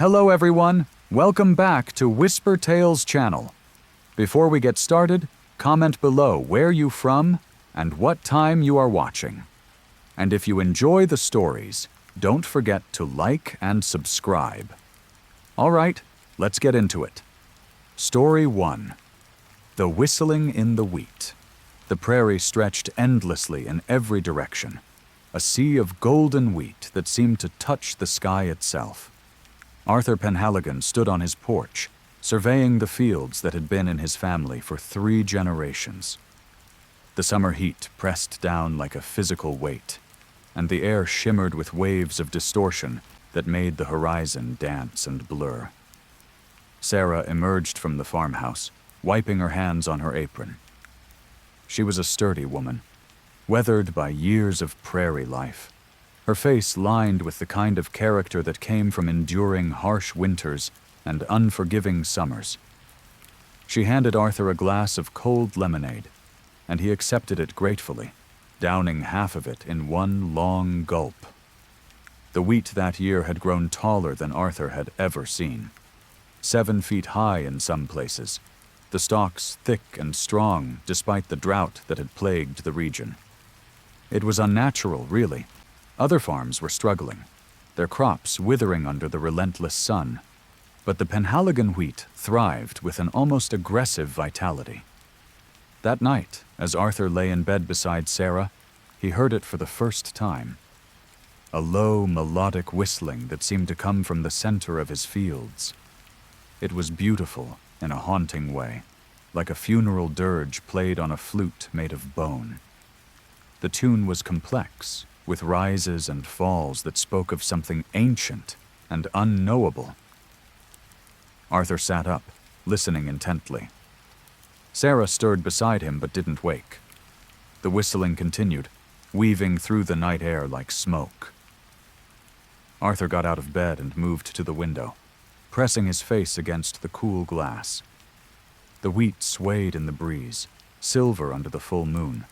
Hello everyone, welcome back to Whisper Tales channel. Before we get started, comment below where you from and what time you are watching. And if you enjoy the stories, don't forget to like and subscribe. Alright, let's get into it. Story 1. The Whistling in the Wheat. The prairie stretched endlessly in every direction, a sea of golden wheat that seemed to touch the sky itself. Arthur Penhaligon stood on his porch, surveying the fields that had been in his family for 3 generations. The summer heat pressed down like a physical weight, and the air shimmered with waves of distortion that made the horizon dance and blur. Sarah emerged from the farmhouse, wiping her hands on her apron. She was a sturdy woman, weathered by years of prairie life, her face lined with the kind of character that came from enduring harsh winters and unforgiving summers. She handed Arthur a glass of cold lemonade, and he accepted it gratefully, downing half of it in one long gulp. The wheat that year had grown taller than Arthur had ever seen, 7 feet high in some places, the stalks thick and strong despite the drought that had plagued the region. It was unnatural, really. Other farms were struggling, their crops withering under the relentless sun, but the Penhaligon wheat thrived with an almost aggressive vitality. That night, as Arthur lay in bed beside Sarah, he heard it for the first time. A low, melodic whistling that seemed to come from the center of his fields. It was beautiful in a haunting way, like a funeral dirge played on a flute made of bone. The tune was complex, with rises and falls that spoke of something ancient and unknowable. Arthur sat up, listening intently. Sarah stirred beside him but didn't wake. The whistling continued, weaving through the night air like smoke. Arthur got out of bed and moved to the window, pressing his face against the cool glass. The wheat swayed in the breeze, silver under the full moon,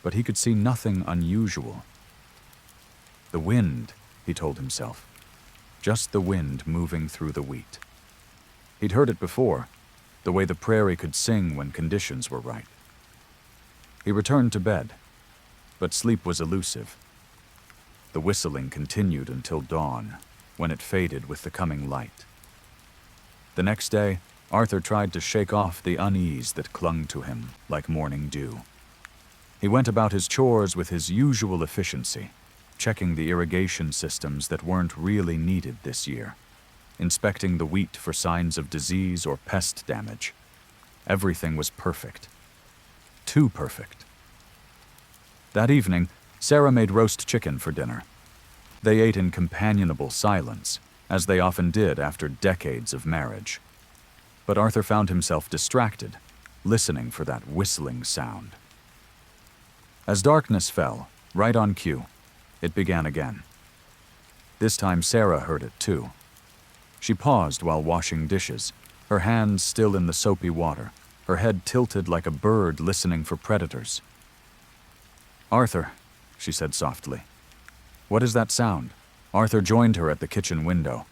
but he could see nothing unusual. The wind, he told himself. Just the wind moving through the wheat. He'd heard it before, the way the prairie could sing when conditions were right. He returned to bed, but sleep was elusive. The whistling continued until dawn, when it faded with the coming light. The next day, Arthur tried to shake off the unease that clung to him like morning dew. He went about his chores with his usual efficiency, checking the irrigation systems that weren't really needed this year, inspecting the wheat for signs of disease or pest damage. Everything was perfect. Too perfect. That evening, Sarah made roast chicken for dinner. They ate in companionable silence, as they often did after decades of marriage. But Arthur found himself distracted, listening for that whistling sound. As darkness fell, right on cue, it began again. This time Sarah heard it too. She paused while washing dishes, her hands still in the soapy water, her head tilted like a bird listening for predators. "Arthur," she said softly. "What is that sound?" Arthur joined her at the kitchen window,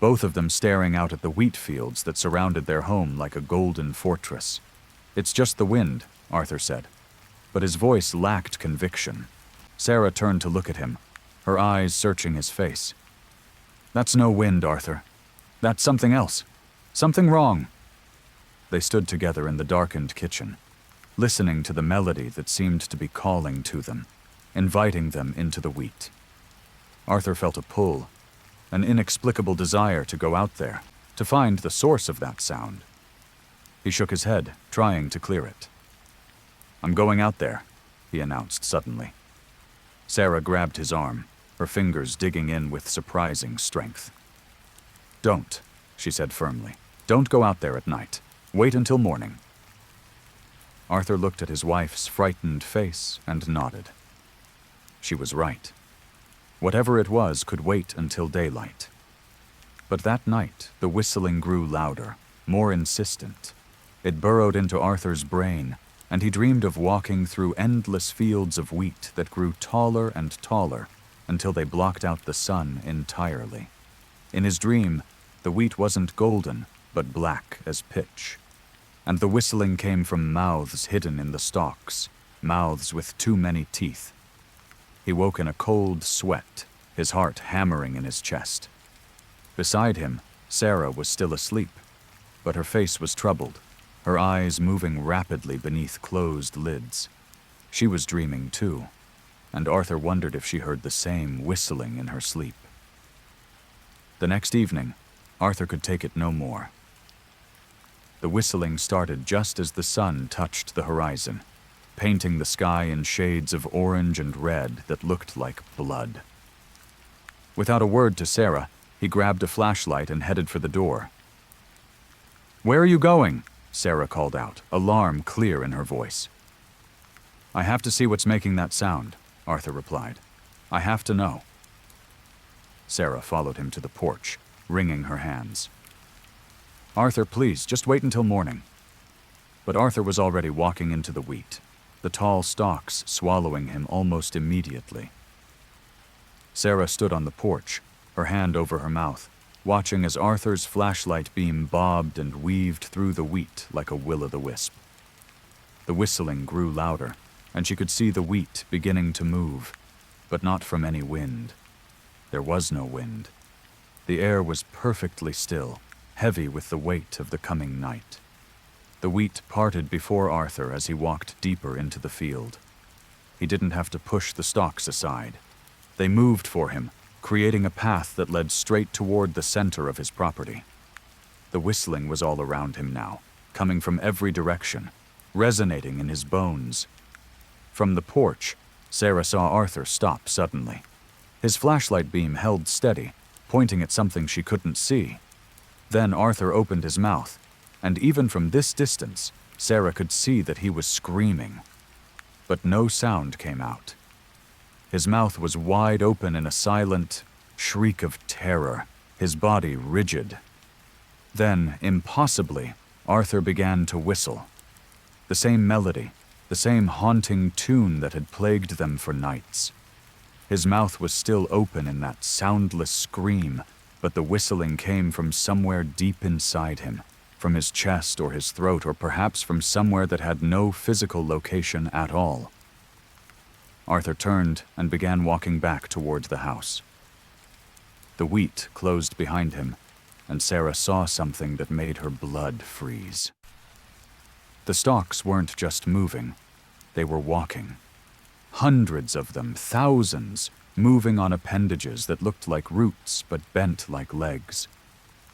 both of them staring out at the wheat fields that surrounded their home like a golden fortress. "It's just the wind," Arthur said, but his voice lacked conviction. Sarah turned to look at him, her eyes searching his face. "That's no wind, Arthur. That's something else. Something wrong." They stood together in the darkened kitchen, listening to the melody that seemed to be calling to them, inviting them into the wheat. Arthur felt a pull, an inexplicable desire to go out there, to find the source of that sound. He shook his head, trying to clear it. "I'm going out there," he announced suddenly. Sarah grabbed his arm, her fingers digging in with surprising strength. "Don't," she said firmly. "Don't go out there at night. Wait until morning." Arthur looked at his wife's frightened face and nodded. She was right. Whatever it was could wait until daylight. But that night, the whistling grew louder, more insistent. It burrowed into Arthur's brain, and he dreamed of walking through endless fields of wheat that grew taller and taller until they blocked out the sun entirely. In his dream, The wheat wasn't golden, but black as pitch. And the whistling came from mouths hidden in the stalks, mouths with too many teeth. He woke in a cold sweat, his heart hammering in his chest. Beside him, Sarah was still asleep, but her face was troubled, her eyes moving rapidly beneath closed lids. She was dreaming too, and Arthur wondered if she heard the same whistling in her sleep. The next evening, Arthur could take it no more. The whistling started just as the sun touched the horizon, painting the sky in shades of orange and red that looked like blood. Without a word to Sarah, he grabbed a flashlight and headed for the door. "Where are you going?" Sarah called out, alarm clear in her voice. "I have to see what's making that sound," Arthur replied. "I have to know." Sarah followed him to the porch, wringing her hands. "Arthur, please, just wait until morning." But Arthur was already walking into the wheat, the tall stalks swallowing him almost immediately. Sarah stood on the porch, her hand over her mouth, watching as Arthur's flashlight beam bobbed and weaved through the wheat like a will-o'-the-wisp. The whistling grew louder, and she could see the wheat beginning to move, but not from any wind. There was no wind. The air was perfectly still, heavy with the weight of the coming night. The wheat parted before Arthur as he walked deeper into the field. He didn't have to push the stalks aside. They moved for him, creating a path that led straight toward the center of his property. The whistling was all around him now, coming from every direction, resonating in his bones. From the porch, Sarah saw Arthur stop suddenly. His flashlight beam held steady, pointing at something she couldn't see. Then Arthur opened his mouth, and even from this distance, Sarah could see that he was screaming. But no sound came out. His mouth was wide open in a silent shriek of terror, his body rigid. Then, impossibly, Arthur began to whistle. The same melody, the same haunting tune that had plagued them for nights. His mouth was still open in that soundless scream, but the whistling came from somewhere deep inside him, from his chest or his throat, or perhaps from somewhere that had no physical location at all. Arthur turned and began walking back toward the house. The wheat closed behind him, and Sarah saw something that made her blood freeze. The stalks weren't just moving, they were walking. Hundreds of them, thousands, moving on appendages that looked like roots but bent like legs.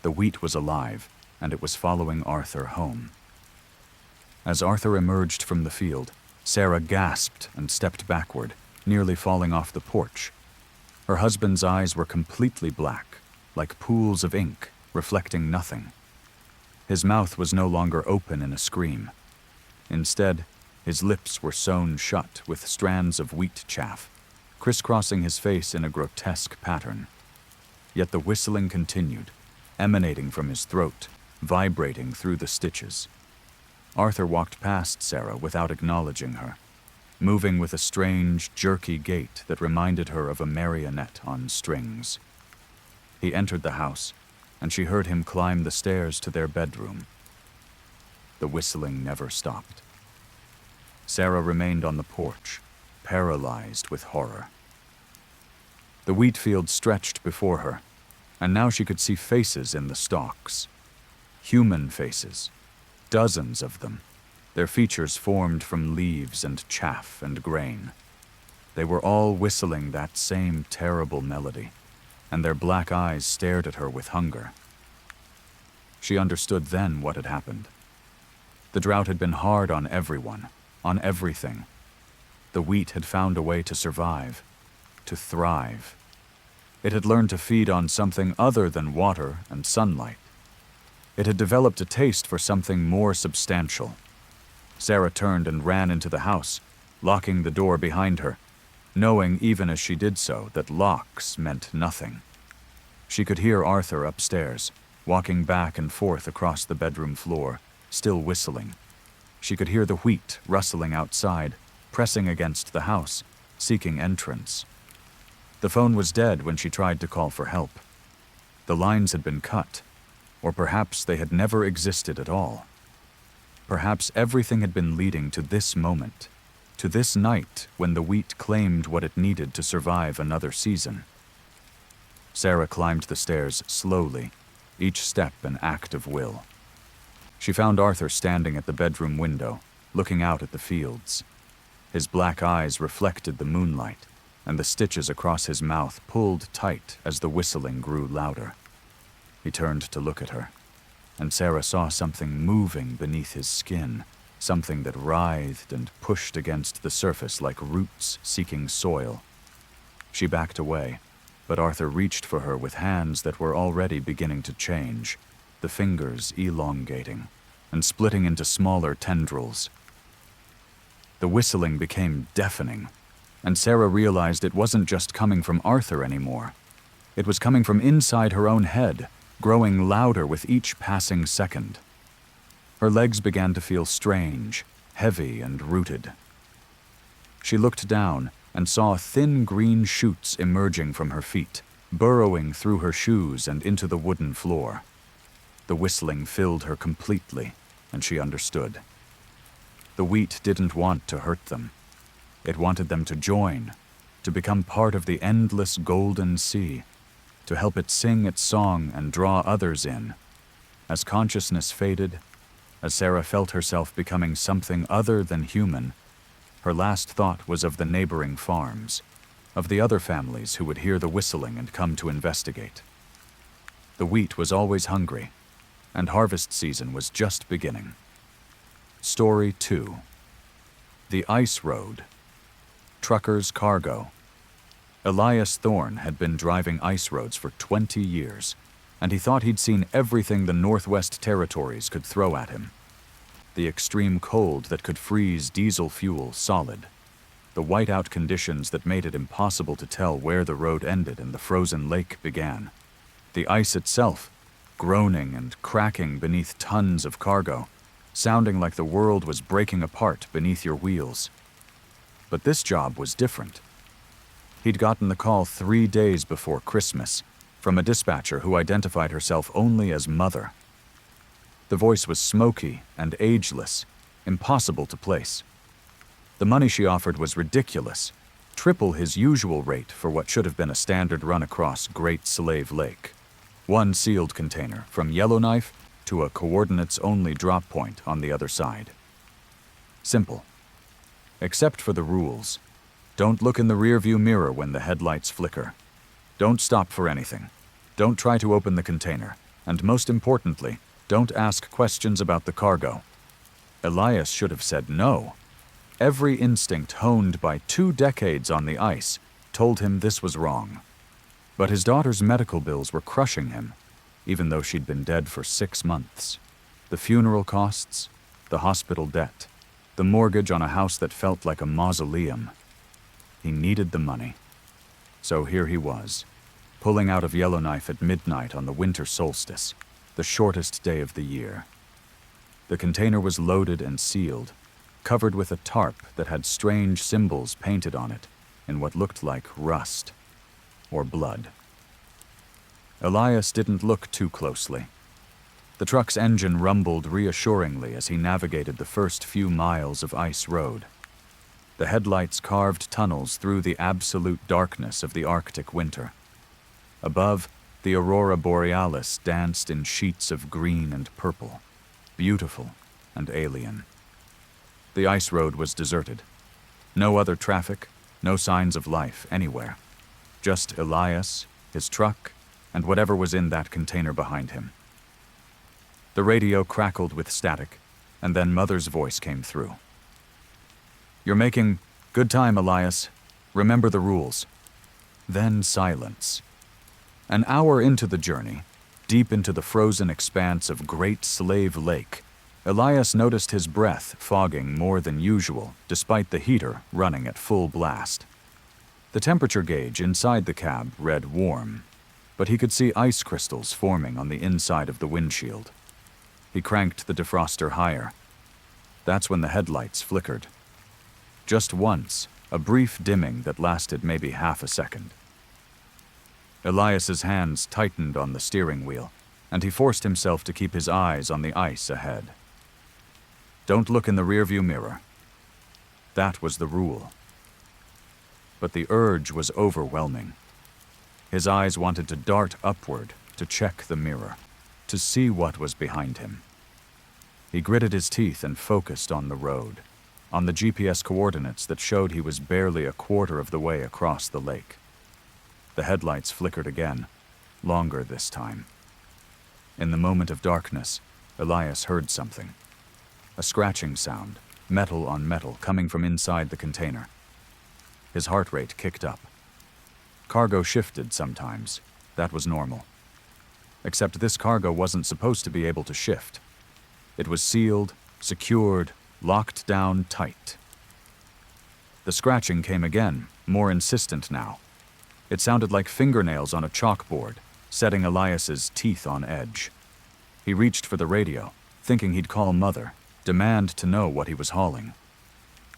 The wheat was alive, and it was following Arthur home. As Arthur emerged from the field, Sarah gasped and stepped backward, nearly falling off the porch. Her husband's eyes were completely black, like pools of ink, reflecting nothing. His mouth was no longer open in a scream. Instead, his lips were sewn shut with strands of wheat chaff, crisscrossing his face in a grotesque pattern. Yet the whistling continued, emanating from his throat, vibrating through the stitches. Arthur walked past Sarah without acknowledging her, moving with a strange, jerky gait that reminded her of a marionette on strings. He entered the house, and she heard him climb the stairs to their bedroom. The whistling never stopped. Sarah remained on the porch, paralyzed with horror. The wheat field stretched before her, and now she could see faces in the stalks. Human faces. Dozens of them, their features formed from leaves and chaff and grain. They were all whistling that same terrible melody, and their black eyes stared at her with hunger. She understood then what had happened. The drought had been hard on everyone, on everything. The wheat had found a way to survive, to thrive. It had learned to feed on something other than water and sunlight. It had developed a taste for something more substantial. Sarah turned and ran into the house, locking the door behind her, knowing even as she did so that locks meant nothing. She could hear Arthur upstairs, walking back and forth across the bedroom floor, still whistling. She could hear the wheat rustling outside, pressing against the house, seeking entrance. The phone was dead when she tried to call for help. The lines had been cut, Or perhaps they had never existed at all. Perhaps everything had been leading to this moment, to this night when the wheat claimed what it needed to survive another season. Sarah climbed the stairs slowly, each step an act of will. She found Arthur standing at the bedroom window, looking out at the fields. His black eyes reflected the moonlight, and the stitches across his mouth pulled tight as the whistling grew louder. He turned to look at her, and Sarah saw something moving beneath his skin, something that writhed and pushed against the surface like roots seeking soil. She backed away, but Arthur reached for her with hands that were already beginning to change, the fingers elongating and splitting into smaller tendrils. The whistling became deafening, and Sarah realized it wasn't just coming from Arthur anymore. It was coming from inside her own head, growing louder with each passing second. Her legs began to feel strange, heavy and rooted. She looked down and saw thin green shoots emerging from her feet, burrowing through her shoes and into the wooden floor. The whistling filled her completely, and she understood. The wheat didn't want to hurt them. It wanted them to join, to become part of the endless golden sea, to help it sing its song and draw others in. As consciousness faded, as Sarah felt herself becoming something other than human, her last thought was of the neighboring farms, of the other families who would hear the whistling and come to investigate. The wheat was always hungry, and harvest season was just beginning. Story 2. The Ice Road. Trucker's Cargo. Elias Thorne had been driving ice roads for 20 years, and he thought he'd seen everything the Northwest Territories could throw at him. The extreme cold that could freeze diesel fuel solid, the whiteout conditions that made it impossible to tell where the road ended and the frozen lake began, the ice itself, groaning and cracking beneath tons of cargo, sounding like the world was breaking apart beneath your wheels. But this job was different. He'd gotten the call 3 days before Christmas from a dispatcher who identified herself only as Mother. The voice was smoky and ageless, impossible to place. The money she offered was ridiculous, triple his usual rate for what should have been a standard run across Great Slave Lake. One sealed container, from Yellowknife to a coordinates-only drop point on the other side. Simple. Except for the rules. Don't look in the rearview mirror when the headlights flicker. Don't stop for anything. Don't try to open the container. And most importantly, don't ask questions about the cargo. Elias should have said no. Every instinct honed by 2 decades on the ice told him this was wrong. But his daughter's medical bills were crushing him, even though she'd been dead for 6 months. The funeral costs, the hospital debt, the mortgage on a house that felt like a mausoleum. He needed the money. So here he was, pulling out of Yellowknife at midnight on the winter solstice, the shortest day of the year. The container was loaded and sealed, covered with a tarp that had strange symbols painted on it in what looked like rust or blood. Elias didn't look too closely. The truck's engine rumbled reassuringly as he navigated the first few miles of ice road. The headlights carved tunnels through the absolute darkness of the Arctic winter. Above, the aurora borealis danced in sheets of green and purple, beautiful and alien. The ice road was deserted. No other traffic, no signs of life anywhere. Just Elias, his truck, and whatever was in that container behind him. The radio crackled with static, and then Mother's voice came through. "You're making good time, Elias. Remember the rules." Then silence. An hour into the journey, deep into the frozen expanse of Great Slave Lake, Elias noticed his breath fogging more than usual, despite the heater running at full blast. The temperature gauge inside the cab read warm, but he could see ice crystals forming on the inside of the windshield. He cranked the defroster higher. That's when the headlights flickered. Just once, a brief dimming that lasted maybe half a second. Elias's hands tightened on the steering wheel, and he forced himself to keep his eyes on the ice ahead. Don't look in the rearview mirror. That was the rule. But the urge was overwhelming. His eyes wanted to dart upward to check the mirror, to see what was behind him. He gritted his teeth and focused on the road, on the GPS coordinates that showed he was barely a quarter of the way across the lake. The headlights flickered again, longer this time. In the moment of darkness, Elias heard something. A scratching sound, metal on metal, coming from inside the container. His heart rate kicked up. Cargo shifted sometimes. That was normal. Except this cargo wasn't supposed to be able to shift. It was sealed, secured, locked down tight. The scratching came again, more insistent now. It sounded like fingernails on a chalkboard, setting Elias's teeth on edge. He reached for the radio, thinking he'd call Mother, demand to know what he was hauling.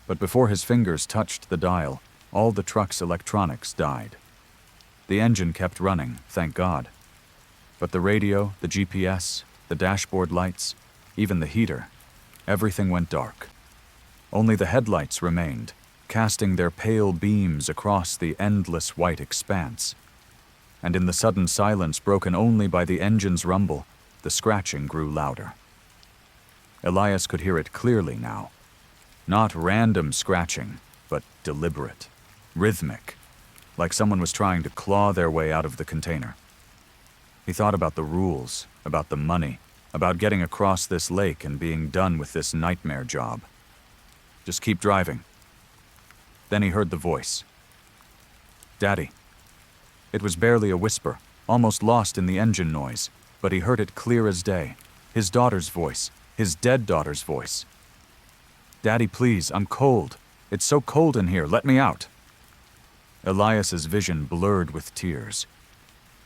But before his fingers touched the dial, all the truck's electronics died. The engine kept running, thank God. But the radio, the GPS, the dashboard lights, even the heater, everything went dark. Only the headlights remained, casting their pale beams across the endless white expanse. And in the sudden silence broken only by the engine's rumble, the scratching grew louder. Elias could hear it clearly now. Not random scratching, but deliberate, rhythmic, like someone was trying to claw their way out of the container. He thought about the rules, about the money, about getting across this lake and being done with this nightmare job. Just keep driving. Then he heard the voice. Daddy. It was barely a whisper, almost lost in the engine noise, but he heard it clear as day. His daughter's voice, his dead daughter's voice. Daddy, please, I'm cold. It's so cold in here, let me out. Elias's vision blurred with tears.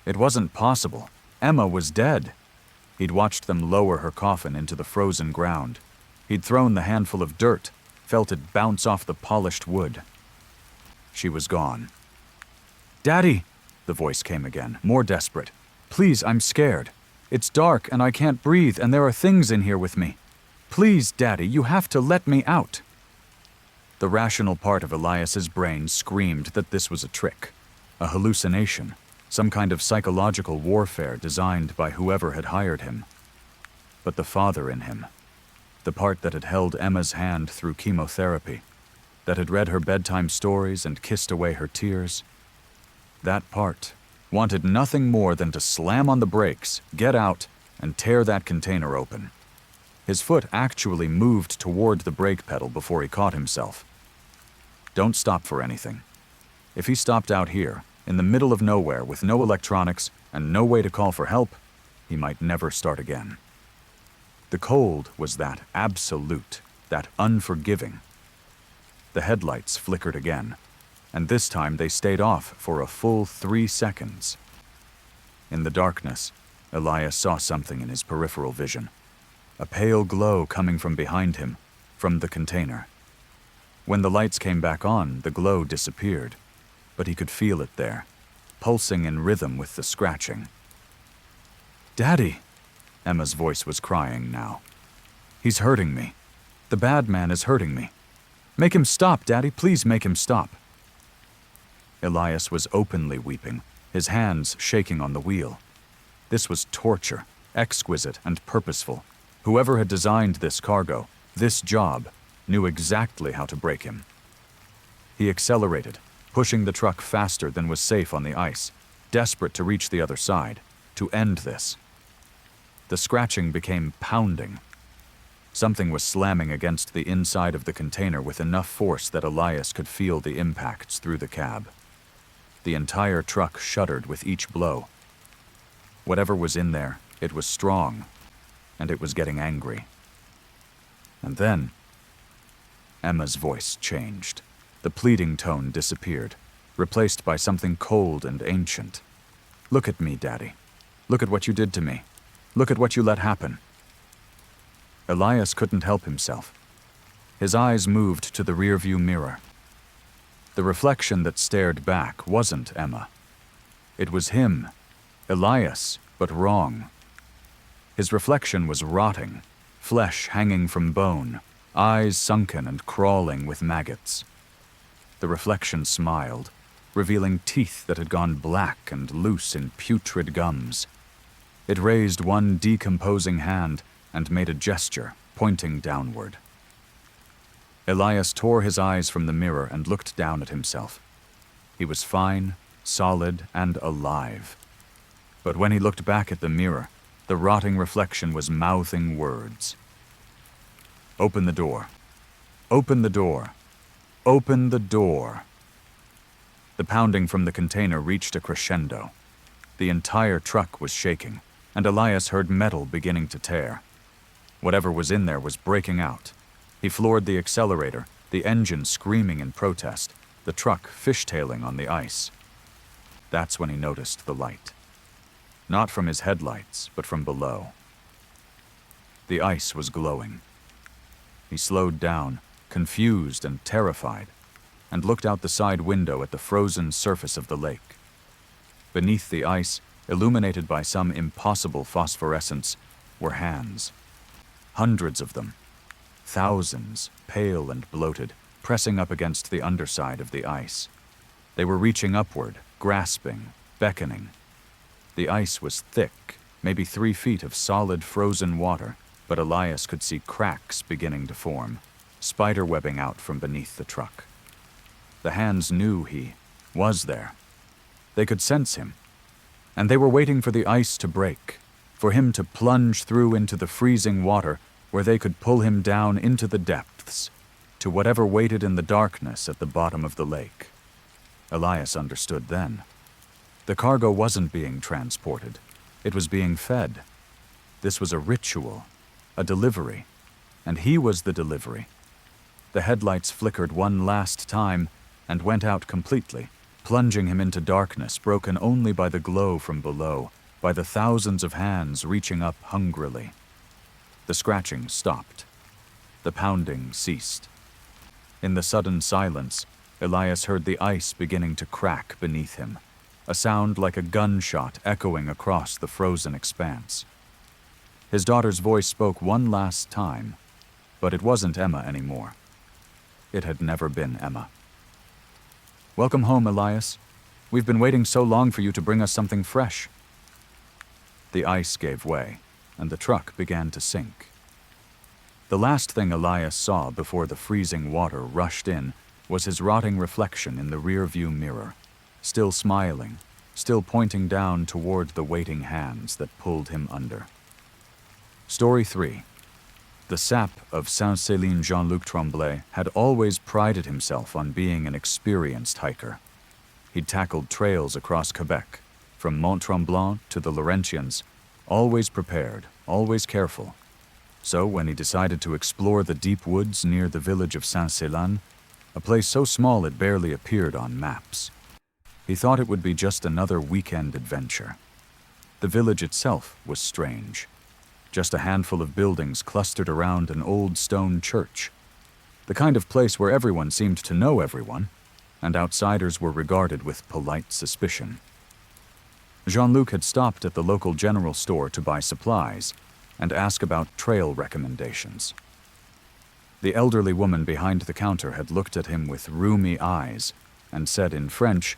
It wasn't possible. Emma was dead. He'd watched them lower her coffin into the frozen ground. He'd thrown the handful of dirt, felt it bounce off the polished wood. She was gone. Daddy, the voice came again, more desperate. Please, I'm scared. It's dark and I can't breathe and there are things in here with me. Please, Daddy, you have to let me out. The rational part of Elias's brain screamed that this was a trick, a hallucination, some kind of psychological warfare designed by whoever had hired him. But the father in him, the part that had held Emma's hand through chemotherapy, that had read her bedtime stories and kissed away her tears, that part wanted nothing more than to slam on the brakes, get out, and tear that container open. His foot actually moved toward the brake pedal before he caught himself. Don't stop for anything. If he stopped out here, in the middle of nowhere with no electronics and no way to call for help, he might never start again. The cold was that absolute, that unforgiving. The headlights flickered again, and this time they stayed off for a full 3 seconds. In the darkness, Elias saw something in his peripheral vision. A pale glow coming from behind him, from the container. When the lights came back on, the glow disappeared, but he could feel it there, pulsing in rhythm with the scratching. Daddy, Emma's voice was crying now. He's hurting me. The bad man is hurting me. Make him stop, Daddy, please make him stop. Elias was openly weeping, his hands shaking on the wheel. This was torture, exquisite and purposeful. Whoever had designed this cargo, this job, knew exactly how to break him. He accelerated, pushing the truck faster than was safe on the ice, desperate to reach the other side, to end this. The scratching became pounding. Something was slamming against the inside of the container with enough force that Elias could feel the impacts through the cab. The entire truck shuddered with each blow. Whatever was in there, it was strong, and it was getting angry. And then, Emma's voice changed. The pleading tone disappeared, replaced by something cold and ancient. Look at me, Daddy. Look at what you did to me. Look at what you let happen. Elias couldn't help himself. His eyes moved to the rearview mirror. The reflection that stared back wasn't Emma. It was him, Elias, but wrong. His reflection was rotting, flesh hanging from bone, eyes sunken and crawling with maggots. The reflection smiled, revealing teeth that had gone black and loose in putrid gums. It raised one decomposing hand and made a gesture, pointing downward. Elias tore his eyes from the mirror and looked down at himself. He was fine, solid, and alive. But when he looked back at the mirror, the rotting reflection was mouthing words. "Open the door. Open the door. Open the door." The pounding from the container reached a crescendo. The entire truck was shaking, and Elias heard metal beginning to tear. Whatever was in there was breaking out. He floored the accelerator, the engine screaming in protest, the truck fishtailing on the ice. That's when he noticed the light. Not from his headlights, but from below. The ice was glowing. He slowed down, confused and terrified, and looked out the side window at the frozen surface of the lake. Beneath the ice, illuminated by some impossible phosphorescence, were hands. Hundreds of them. Thousands, pale and bloated, pressing up against the underside of the ice. They were reaching upward, grasping, beckoning. The ice was thick, maybe 3 feet of solid frozen water, but Elias could see cracks beginning to form, spiderwebbing out from beneath the truck. The hands knew he was there. They could sense him, and they were waiting for the ice to break, for him to plunge through into the freezing water where they could pull him down into the depths, to whatever waited in the darkness at the bottom of the lake. Elias understood then. The cargo wasn't being transported. It was being fed. This was a ritual, a delivery, and he was the delivery. The headlights flickered one last time and went out completely, plunging him into darkness broken only by the glow from below, by the thousands of hands reaching up hungrily. The scratching stopped. The pounding ceased. In the sudden silence, Elias heard the ice beginning to crack beneath him, a sound like a gunshot echoing across the frozen expanse. His daughter's voice spoke one last time, but it wasn't Emma anymore. It had never been Emma. "Welcome home, Elias. We've been waiting so long for you to bring us something fresh." The ice gave way, and the truck began to sink. The last thing Elias saw before the freezing water rushed in was his rotting reflection in the rear-view mirror, still smiling, still pointing down toward the waiting hands that pulled him under. Story 3. The sap of Saint-Céline Jean-Luc Tremblay had always prided himself on being an experienced hiker. He'd tackled trails across Quebec, from Mont-Tremblant to the Laurentians, always prepared, always careful. So when he decided to explore the deep woods near the village of Saint-Selen, a place so small it barely appeared on maps, he thought it would be just another weekend adventure. The village itself was strange. Just a handful of buildings clustered around an old stone church, the kind of place where everyone seemed to know everyone, and outsiders were regarded with polite suspicion. Jean-Luc had stopped at the local general store to buy supplies and ask about trail recommendations. The elderly woman behind the counter had looked at him with rheumy eyes and said in French,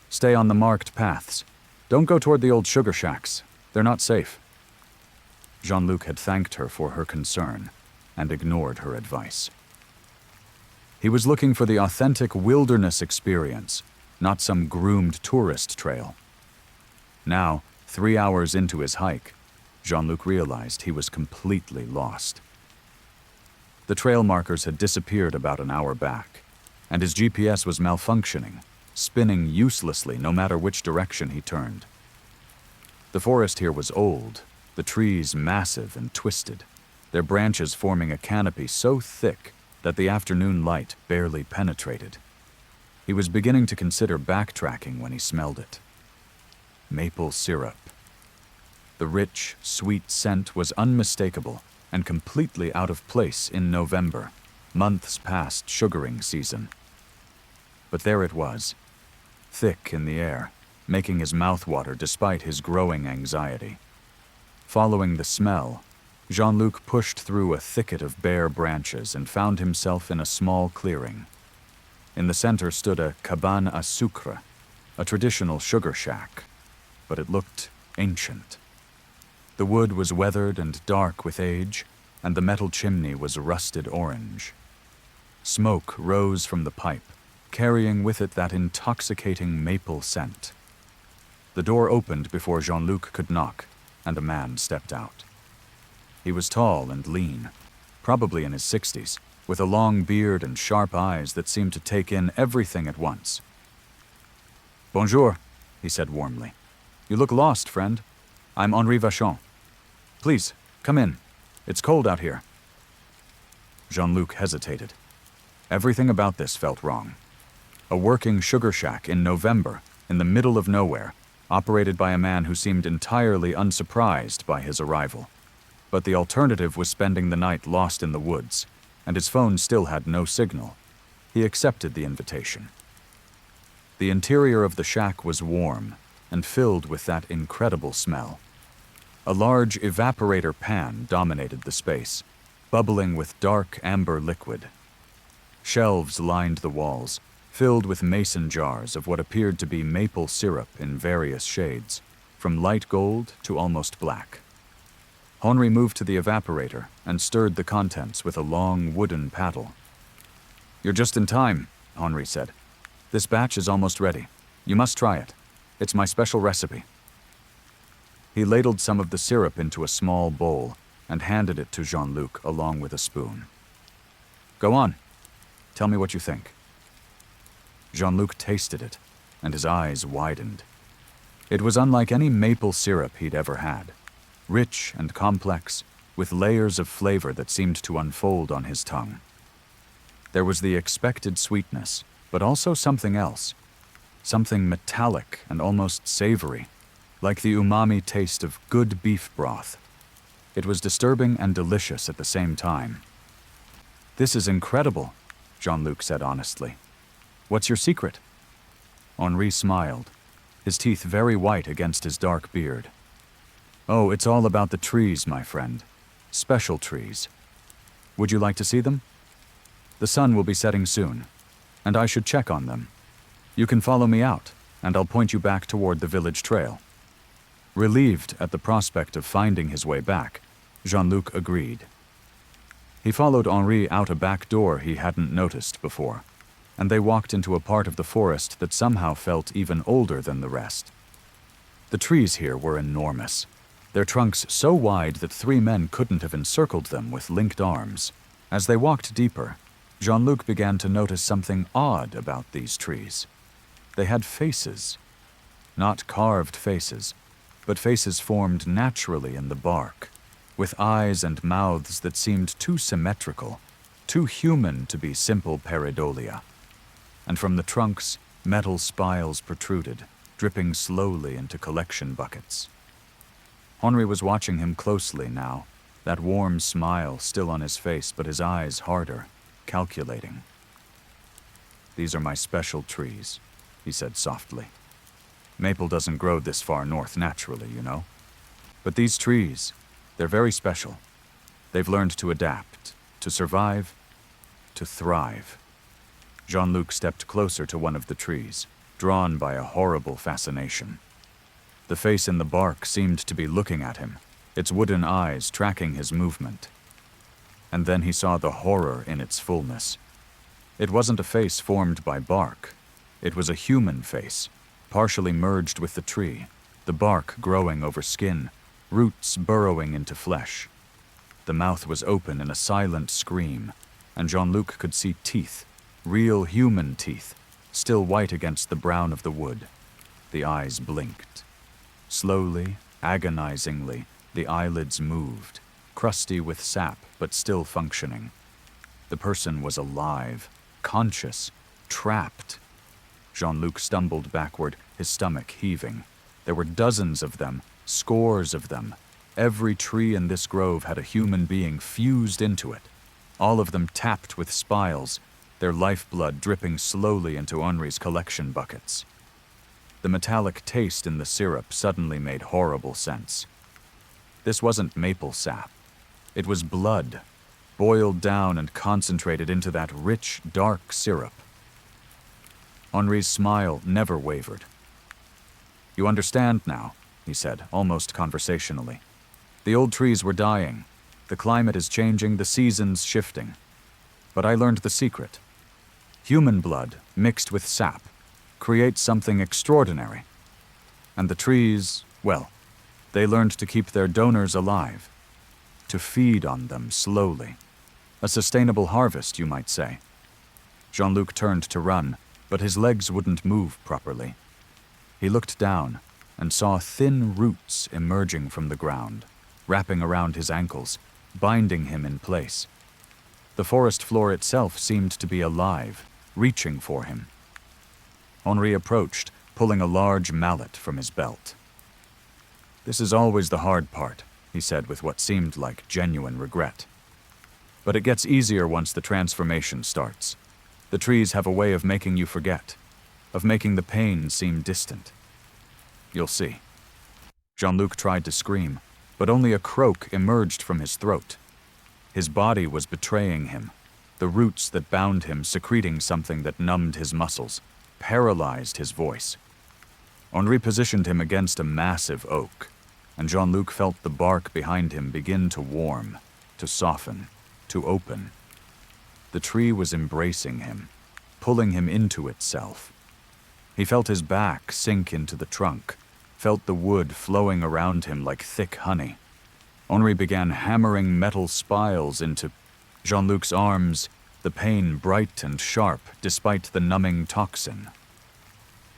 "Stay on the marked paths. Don't go toward the old sugar shacks. They're not safe." Jean-Luc had thanked her for her concern and ignored her advice. He was looking for the authentic wilderness experience, not some groomed tourist trail. Now, 3 hours into his hike, Jean-Luc realized he was completely lost. The trail markers had disappeared about an hour back, and his GPS was malfunctioning, spinning uselessly no matter which direction he turned. The forest here was old, the trees massive and twisted, their branches forming a canopy so thick that the afternoon light barely penetrated. He was beginning to consider backtracking when he smelled it. Maple syrup. The rich, sweet scent was unmistakable and completely out of place in November, months past sugaring season. But there it was, thick in the air, making his mouth water despite his growing anxiety. Following the smell, Jean-Luc pushed through a thicket of bare branches and found himself in a small clearing. In the center stood a cabane à sucre, a traditional sugar shack, but it looked ancient. The wood was weathered and dark with age, and the metal chimney was rusted orange. Smoke rose from the pipe, carrying with it that intoxicating maple scent. The door opened before Jean-Luc could knock, and a man stepped out. He was tall and lean, probably in his 60s, with a long beard and sharp eyes that seemed to take in everything at once. "Bonjour," he said warmly. "You look lost, friend. I'm Henri Vachon. Please, come in. It's cold out here." Jean-Luc hesitated. Everything about this felt wrong. A working sugar shack in November, in the middle of nowhere, operated by a man who seemed entirely unsurprised by his arrival. But the alternative was spending the night lost in the woods, and his phone still had no signal. He accepted the invitation. The interior of the shack was warm and filled with that incredible smell. A large evaporator pan dominated the space, bubbling with dark amber liquid. Shelves lined the walls, filled with mason jars of what appeared to be maple syrup in various shades, from light gold to almost black. Henri moved to the evaporator and stirred the contents with a long wooden paddle. "You're just in time," Henri said. "This batch is almost ready. You must try it. It's my special recipe." He ladled some of the syrup into a small bowl and handed it to Jean-Luc along with a spoon. "Go on. Tell me what you think." Jean-Luc tasted it, and his eyes widened. It was unlike any maple syrup he'd ever had, rich and complex, with layers of flavor that seemed to unfold on his tongue. There was the expected sweetness, but also something else, something metallic and almost savory, like the umami taste of good beef broth. It was disturbing and delicious at the same time. "This is incredible," Jean-Luc said honestly. "What's your secret?" Henri smiled, his teeth very white against his dark beard. "Oh, it's all about the trees, my friend. Special trees. Would you like to see them? The sun will be setting soon, and I should check on them. You can follow me out, and I'll point you back toward the village trail." Relieved at the prospect of finding his way back, Jean-Luc agreed. He followed Henri out a back door he hadn't noticed before, and they walked into a part of the forest that somehow felt even older than the rest. The trees here were enormous, their trunks so wide that 3 men couldn't have encircled them with linked arms. As they walked deeper, Jean-Luc began to notice something odd about these trees. They had faces. Not carved faces, but faces formed naturally in the bark, with eyes and mouths that seemed too symmetrical, too human to be simple pareidolia. And from the trunks, metal spiles protruded, dripping slowly into collection buckets. Henri was watching him closely now, that warm smile still on his face, but his eyes harder, calculating. "These are my special trees," he said softly. "Maple doesn't grow this far north naturally, you know. But these trees, they're very special. They've learned to adapt, to survive, to thrive." Jean-Luc stepped closer to one of the trees, drawn by a horrible fascination. The face in the bark seemed to be looking at him, its wooden eyes tracking his movement. And then he saw the horror in its fullness. It wasn't a face formed by bark. It was a human face, partially merged with the tree, the bark growing over skin, roots burrowing into flesh. The mouth was open in a silent scream, and Jean-Luc could see teeth, real human teeth, still white against the brown of the wood. The eyes blinked. Slowly, agonizingly, the eyelids moved, crusty with sap but still functioning. The person was alive, conscious, trapped. Jean-Luc stumbled backward, his stomach heaving. There were dozens of them, scores of them. Every tree in this grove had a human being fused into it, all of them tapped with spiles, their lifeblood dripping slowly into Henri's collection buckets. The metallic taste in the syrup suddenly made horrible sense. This wasn't maple sap. It was blood, boiled down and concentrated into that rich, dark syrup. Henri's smile never wavered. "You understand now," he said, almost conversationally. "The old trees were dying. The climate is changing, the seasons shifting. But I learned the secret. Human blood, mixed with sap, creates something extraordinary. And the trees, well, they learned to keep their donors alive, to feed on them slowly. A sustainable harvest, you might say." Jean-Luc turned to run, but his legs wouldn't move properly. He looked down and saw thin roots emerging from the ground, wrapping around his ankles, binding him in place. The forest floor itself seemed to be alive, reaching for him. Henri approached, pulling a large mallet from his belt. "This is always the hard part," he said with what seemed like genuine regret. "But it gets easier once the transformation starts. The trees have a way of making you forget, of making the pain seem distant. You'll see." Jean-Luc tried to scream, but only a croak emerged from his throat. His body was betraying him, the roots that bound him secreting something that numbed his muscles, paralyzed his voice. Henri positioned him against a massive oak, and Jean-Luc felt the bark behind him begin to warm, to soften, to open. The tree was embracing him, pulling him into itself. He felt his back sink into the trunk, felt the wood flowing around him like thick honey. Henri began hammering metal spiles into Jean-Luc's arms, the pain bright and sharp despite the numbing toxin.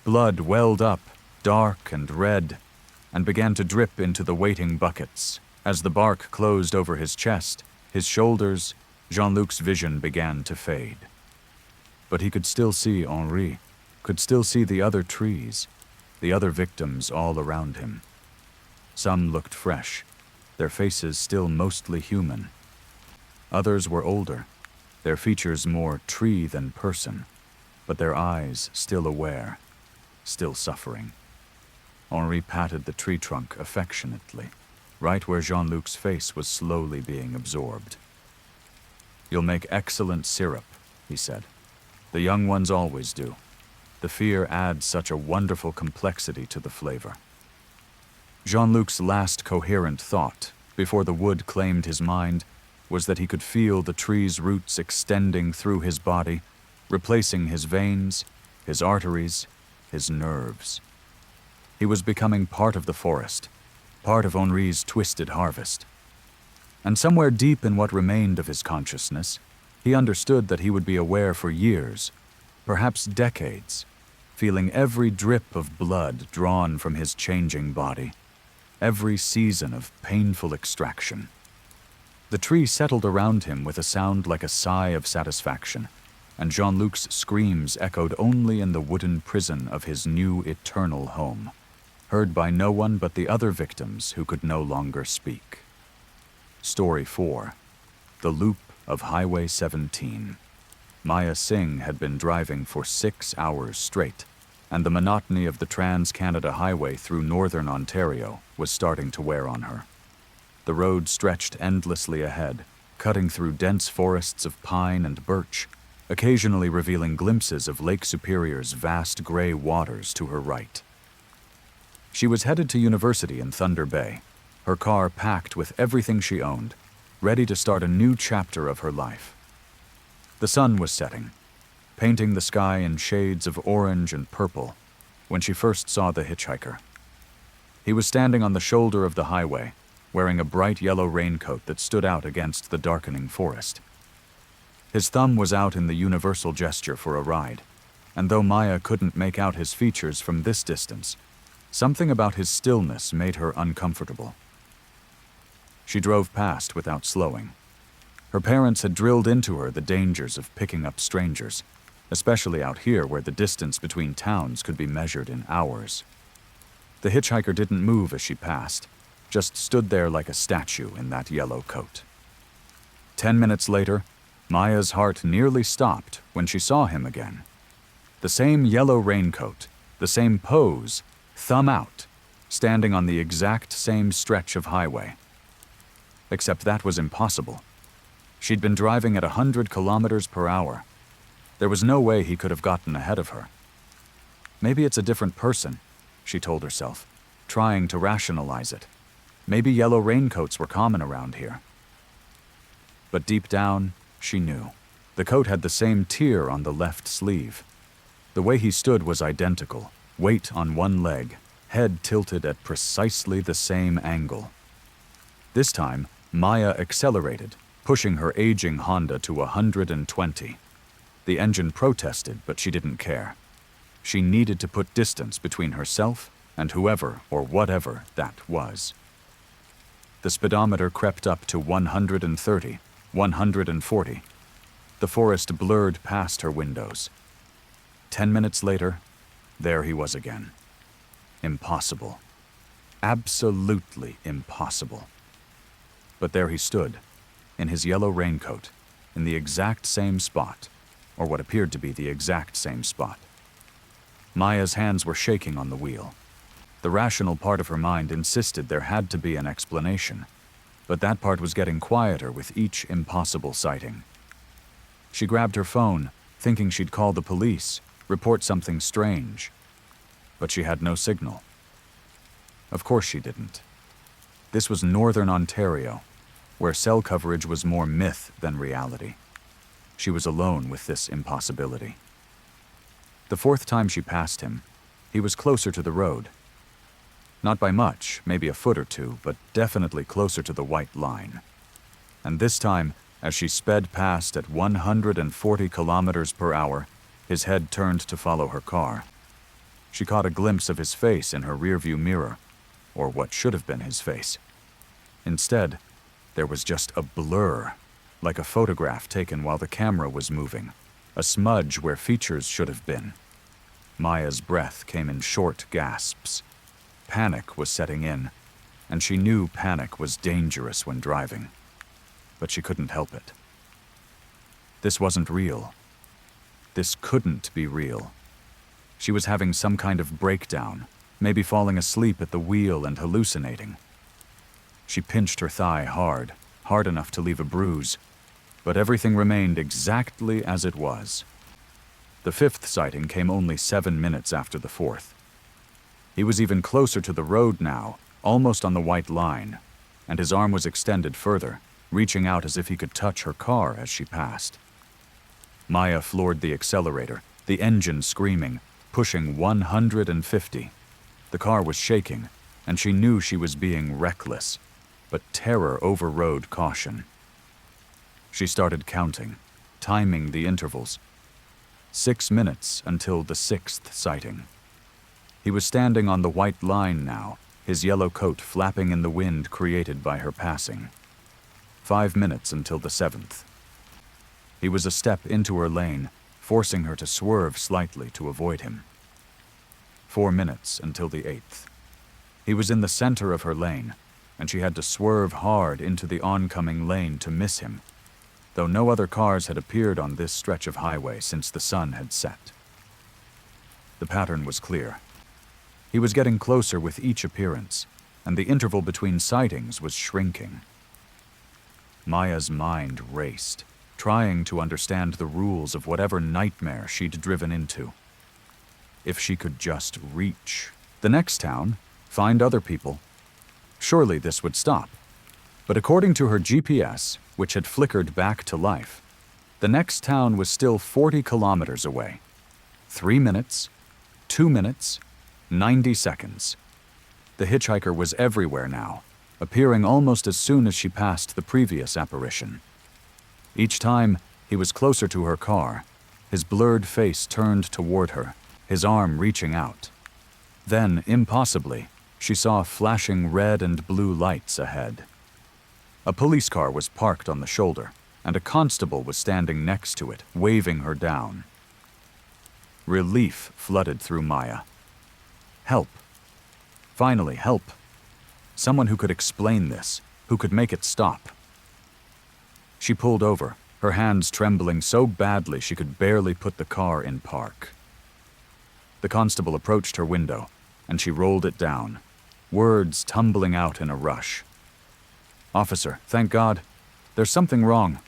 Blood welled up, dark and red, and began to drip into the waiting buckets. As the bark closed over his chest, his shoulders, Jean-Luc's vision began to fade. But he could still see Henri, could still see the other trees, the other victims all around him. Some looked fresh, their faces still mostly human. Others were older, their features more tree than person, but their eyes still aware, still suffering. Henri patted the tree trunk affectionately, right where Jean-Luc's face was slowly being absorbed. "You'll make excellent syrup," he said. "The young ones always do. The fear adds such a wonderful complexity to the flavor." Jean-Luc's last coherent thought, before the wood claimed his mind, was that he could feel the tree's roots extending through his body, replacing his veins, his arteries, his nerves. He was becoming part of the forest, part of Henri's twisted harvest. And somewhere deep in what remained of his consciousness, he understood that he would be aware for years, perhaps decades, feeling every drip of blood drawn from his changing body, every season of painful extraction. The tree settled around him with a sound like a sigh of satisfaction, and Jean-Luc's screams echoed only in the wooden prison of his new eternal home, heard by no one but the other victims who could no longer speak. Story 4. The Loop of Highway 17. Maya Singh had been driving for 6 hours straight, and the monotony of the Trans-Canada Highway through northern Ontario was starting to wear on her. The road stretched endlessly ahead, cutting through dense forests of pine and birch, occasionally revealing glimpses of Lake Superior's vast gray waters to her right. She was headed to university in Thunder Bay, her car packed with everything she owned, ready to start a new chapter of her life. The sun was setting, painting the sky in shades of orange and purple, when she first saw the hitchhiker. He was standing on the shoulder of the highway, wearing a bright yellow raincoat that stood out against the darkening forest. His thumb was out in the universal gesture for a ride, and though Maya couldn't make out his features from this distance, something about his stillness made her uncomfortable. She drove past without slowing. Her parents had drilled into her the dangers of picking up strangers, especially out here where the distance between towns could be measured in hours. The hitchhiker didn't move as she passed, just stood there like a statue in that yellow coat. 10 minutes later, Maya's heart nearly stopped when she saw him again. The same yellow raincoat, the same pose, thumb out, standing on the exact same stretch of highway, Except that was impossible. She'd been driving at 100 kilometers per hour. There was no way he could have gotten ahead of her. Maybe it's a different person, she told herself, trying to rationalize it. Maybe yellow raincoats were common around here. But deep down, she knew. The coat had the same tear on the left sleeve. The way he stood was identical, weight on one leg, head tilted at precisely the same angle. This time, Maya accelerated, pushing her aging Honda to 120. The engine protested, but she didn't care. She needed to put distance between herself and whoever or whatever that was. The speedometer crept up to 130, 140. The forest blurred past her windows. 10 minutes later, there he was again. Impossible. Absolutely impossible. But there he stood, in his yellow raincoat, in the exact same spot, or what appeared to be the exact same spot. Maya's hands were shaking on the wheel. The rational part of her mind insisted there had to be an explanation, but that part was getting quieter with each impossible sighting. She grabbed her phone, thinking she'd call the police, report something strange. But she had no signal. Of course she didn't. This was northern Ontario, where cell coverage was more myth than reality. She was alone with this impossibility. The fourth time she passed him, he was closer to the road. Not by much, maybe a foot or two, but definitely closer to the white line. And this time, as she sped past at 140 kilometers per hour, his head turned to follow her car. She caught a glimpse of his face in her rearview mirror, or what should have been his face. Instead, there was just a blur, like a photograph taken while the camera was moving, a smudge where features should have been. Maya's breath came in short gasps. Panic was setting in, and she knew panic was dangerous when driving. But she couldn't help it. This wasn't real. This couldn't be real. She was having some kind of breakdown, maybe falling asleep at the wheel and hallucinating. She pinched her thigh hard, hard enough to leave a bruise, but everything remained exactly as it was. The fifth sighting came only 7 minutes after the fourth. He was even closer to the road now, almost on the white line, and his arm was extended further, reaching out as if he could touch her car as she passed. Maya floored the accelerator, the engine screaming, pushing 150. The car was shaking, and she knew she was being reckless, but terror overrode caution. She started counting, timing the intervals. 6 minutes until the sixth sighting. He was standing on the white line now, his yellow coat flapping in the wind created by her passing. 5 minutes until the seventh. He was a step into her lane, forcing her to swerve slightly to avoid him. 4 minutes until the eighth. He was in the center of her lane, and she had to swerve hard into the oncoming lane to miss him, though no other cars had appeared on this stretch of highway since the sun had set. The pattern was clear. He was getting closer with each appearance, and the interval between sightings was shrinking. Maya's mind raced, trying to understand the rules of whatever nightmare she'd driven into. If she could just reach the next town, find other people, surely this would stop. But according to her GPS, which had flickered back to life, the next town was still 40 kilometers away. 3 minutes, 2 minutes, 90 seconds. The hitchhiker was everywhere now, appearing almost as soon as she passed the previous apparition. Each time, he was closer to her car, his blurred face turned toward her, his arm reaching out. Then, impossibly, she saw flashing red and blue lights ahead. A police car was parked on the shoulder, and a constable was standing next to it, waving her down. Relief flooded through Maya. Help. Finally, help. Someone who could explain this, who could make it stop. She pulled over, her hands trembling so badly she could barely put the car in park. The constable approached her window, and she rolled it down, words tumbling out in a rush. "Officer, thank God. There's something wrong.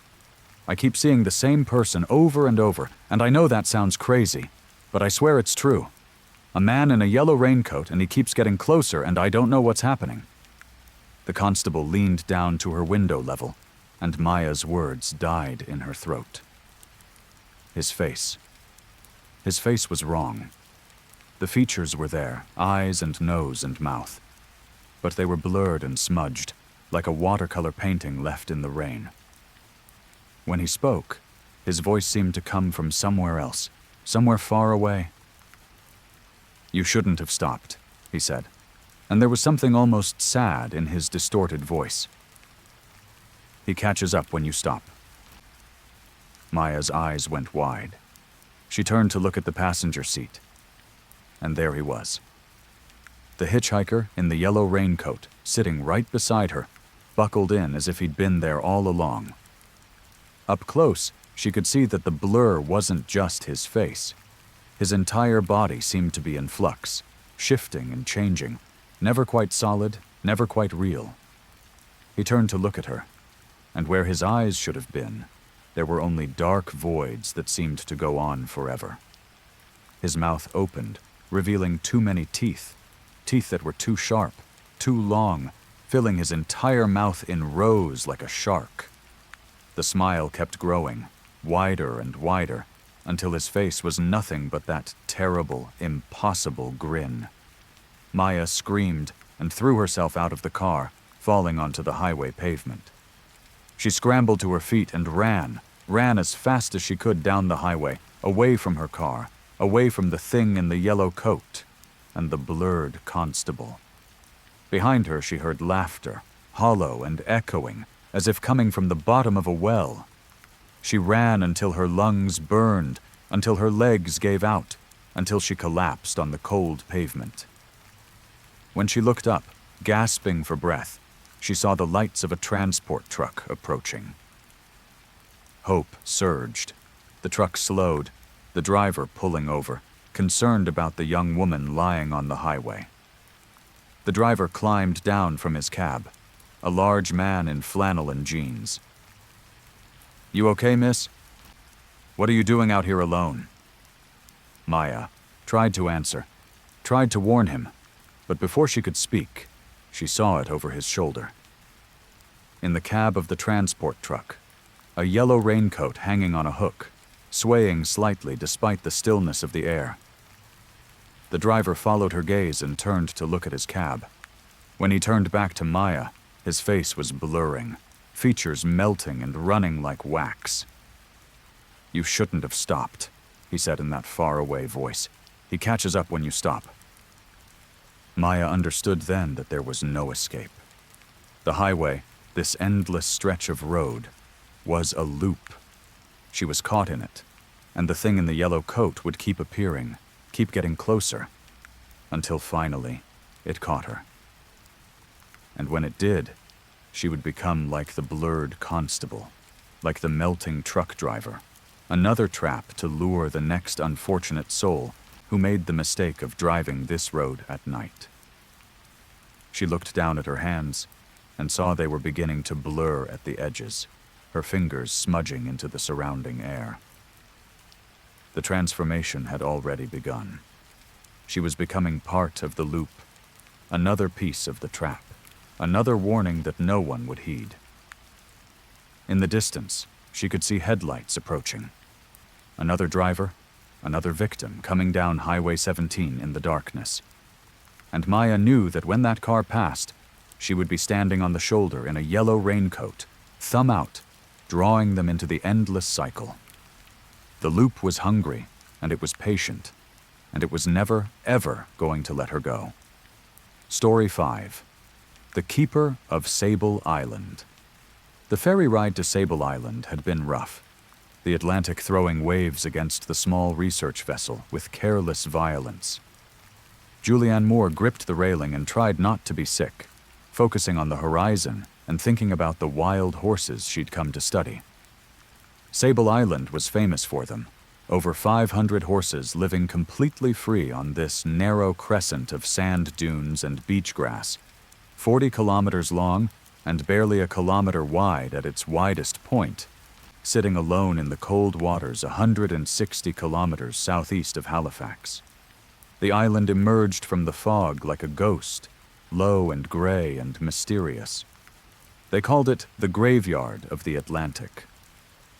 I keep seeing the same person over and over, and I know that sounds crazy, but I swear it's true. A man in a yellow raincoat, and he keeps getting closer, and I don't know what's happening." The constable leaned down to her window level, and Maya's words died in her throat. His face. His face was wrong. The features were there, eyes and nose and mouth, but they were blurred and smudged, like a watercolor painting left in the rain. When he spoke, his voice seemed to come from somewhere else, somewhere far away. "You shouldn't have stopped," he said, and there was something almost sad in his distorted voice. "He catches up when you stop." Maya's eyes went wide. She turned to look at the passenger seat, and there he was. The hitchhiker in the yellow raincoat, sitting right beside her, buckled in as if he'd been there all along. Up close, she could see that the blur wasn't just his face. His entire body seemed to be in flux, shifting and changing, never quite solid, never quite real. He turned to look at her, and where his eyes should have been, there were only dark voids that seemed to go on forever. His mouth opened, revealing too many teeth, teeth that were too sharp, too long, filling his entire mouth in rows like a shark. The smile kept growing, wider and wider, until his face was nothing but that terrible, impossible grin. Maya screamed and threw herself out of the car, falling onto the highway pavement. She scrambled to her feet and ran as fast as she could down the highway, away from her car, away from the thing in the yellow coat and the blurred constable. Behind her she heard laughter, hollow and echoing, as if coming from the bottom of a well. She ran until her lungs burned, until her legs gave out, until she collapsed on the cold pavement. When she looked up, gasping for breath, she saw the lights of a transport truck approaching. Hope surged. The truck slowed, the driver pulling over, concerned about the young woman lying on the highway. The driver climbed down from his cab, a large man in flannel and jeans. "You okay, miss? What are you doing out here alone?" Maya tried to answer, tried to warn him, but before she could speak, she saw it over his shoulder. In the cab of the transport truck, a yellow raincoat hanging on a hook, swaying slightly despite the stillness of the air. The driver followed her gaze and turned to look at his cab. When he turned back to Maya, his face was blurring, features melting and running like wax. "You shouldn't have stopped," he said in that faraway voice. "He catches up when you stop." Maya understood then that there was no escape. The highway, this endless stretch of road, was a loop. She was caught in it, and the thing in the yellow coat would keep appearing, keep getting closer, until finally it caught her. And when it did, she would become like the blurred constable, like the melting truck driver, another trap to lure the next unfortunate soul who made the mistake of driving this road at night. She looked down at her hands and saw they were beginning to blur at the edges, her fingers smudging into the surrounding air. The transformation had already begun. She was becoming part of the loop, another piece of the trap, another warning that no one would heed. In the distance, she could see headlights approaching. Another driver, another victim coming down Highway 17 in the darkness. And Maya knew that when that car passed, she would be standing on the shoulder in a yellow raincoat, thumb out, drawing them into the endless cycle. The loop was hungry, and it was patient, and it was never, ever going to let her go. Story 5. The Keeper of Sable Island. The ferry ride to Sable Island had been rough, the Atlantic throwing waves against the small research vessel with careless violence. Julianne Moore gripped the railing and tried not to be sick, focusing on the horizon and thinking about the wild horses she'd come to study. Sable Island was famous for them, over 500 horses living completely free on this narrow crescent of sand dunes and beach grass, 40 kilometers long and barely a kilometer wide at its widest point, sitting alone in the cold waters 160 kilometers southeast of Halifax. The island emerged from the fog like a ghost, low and gray and mysterious. They called it the graveyard of the Atlantic.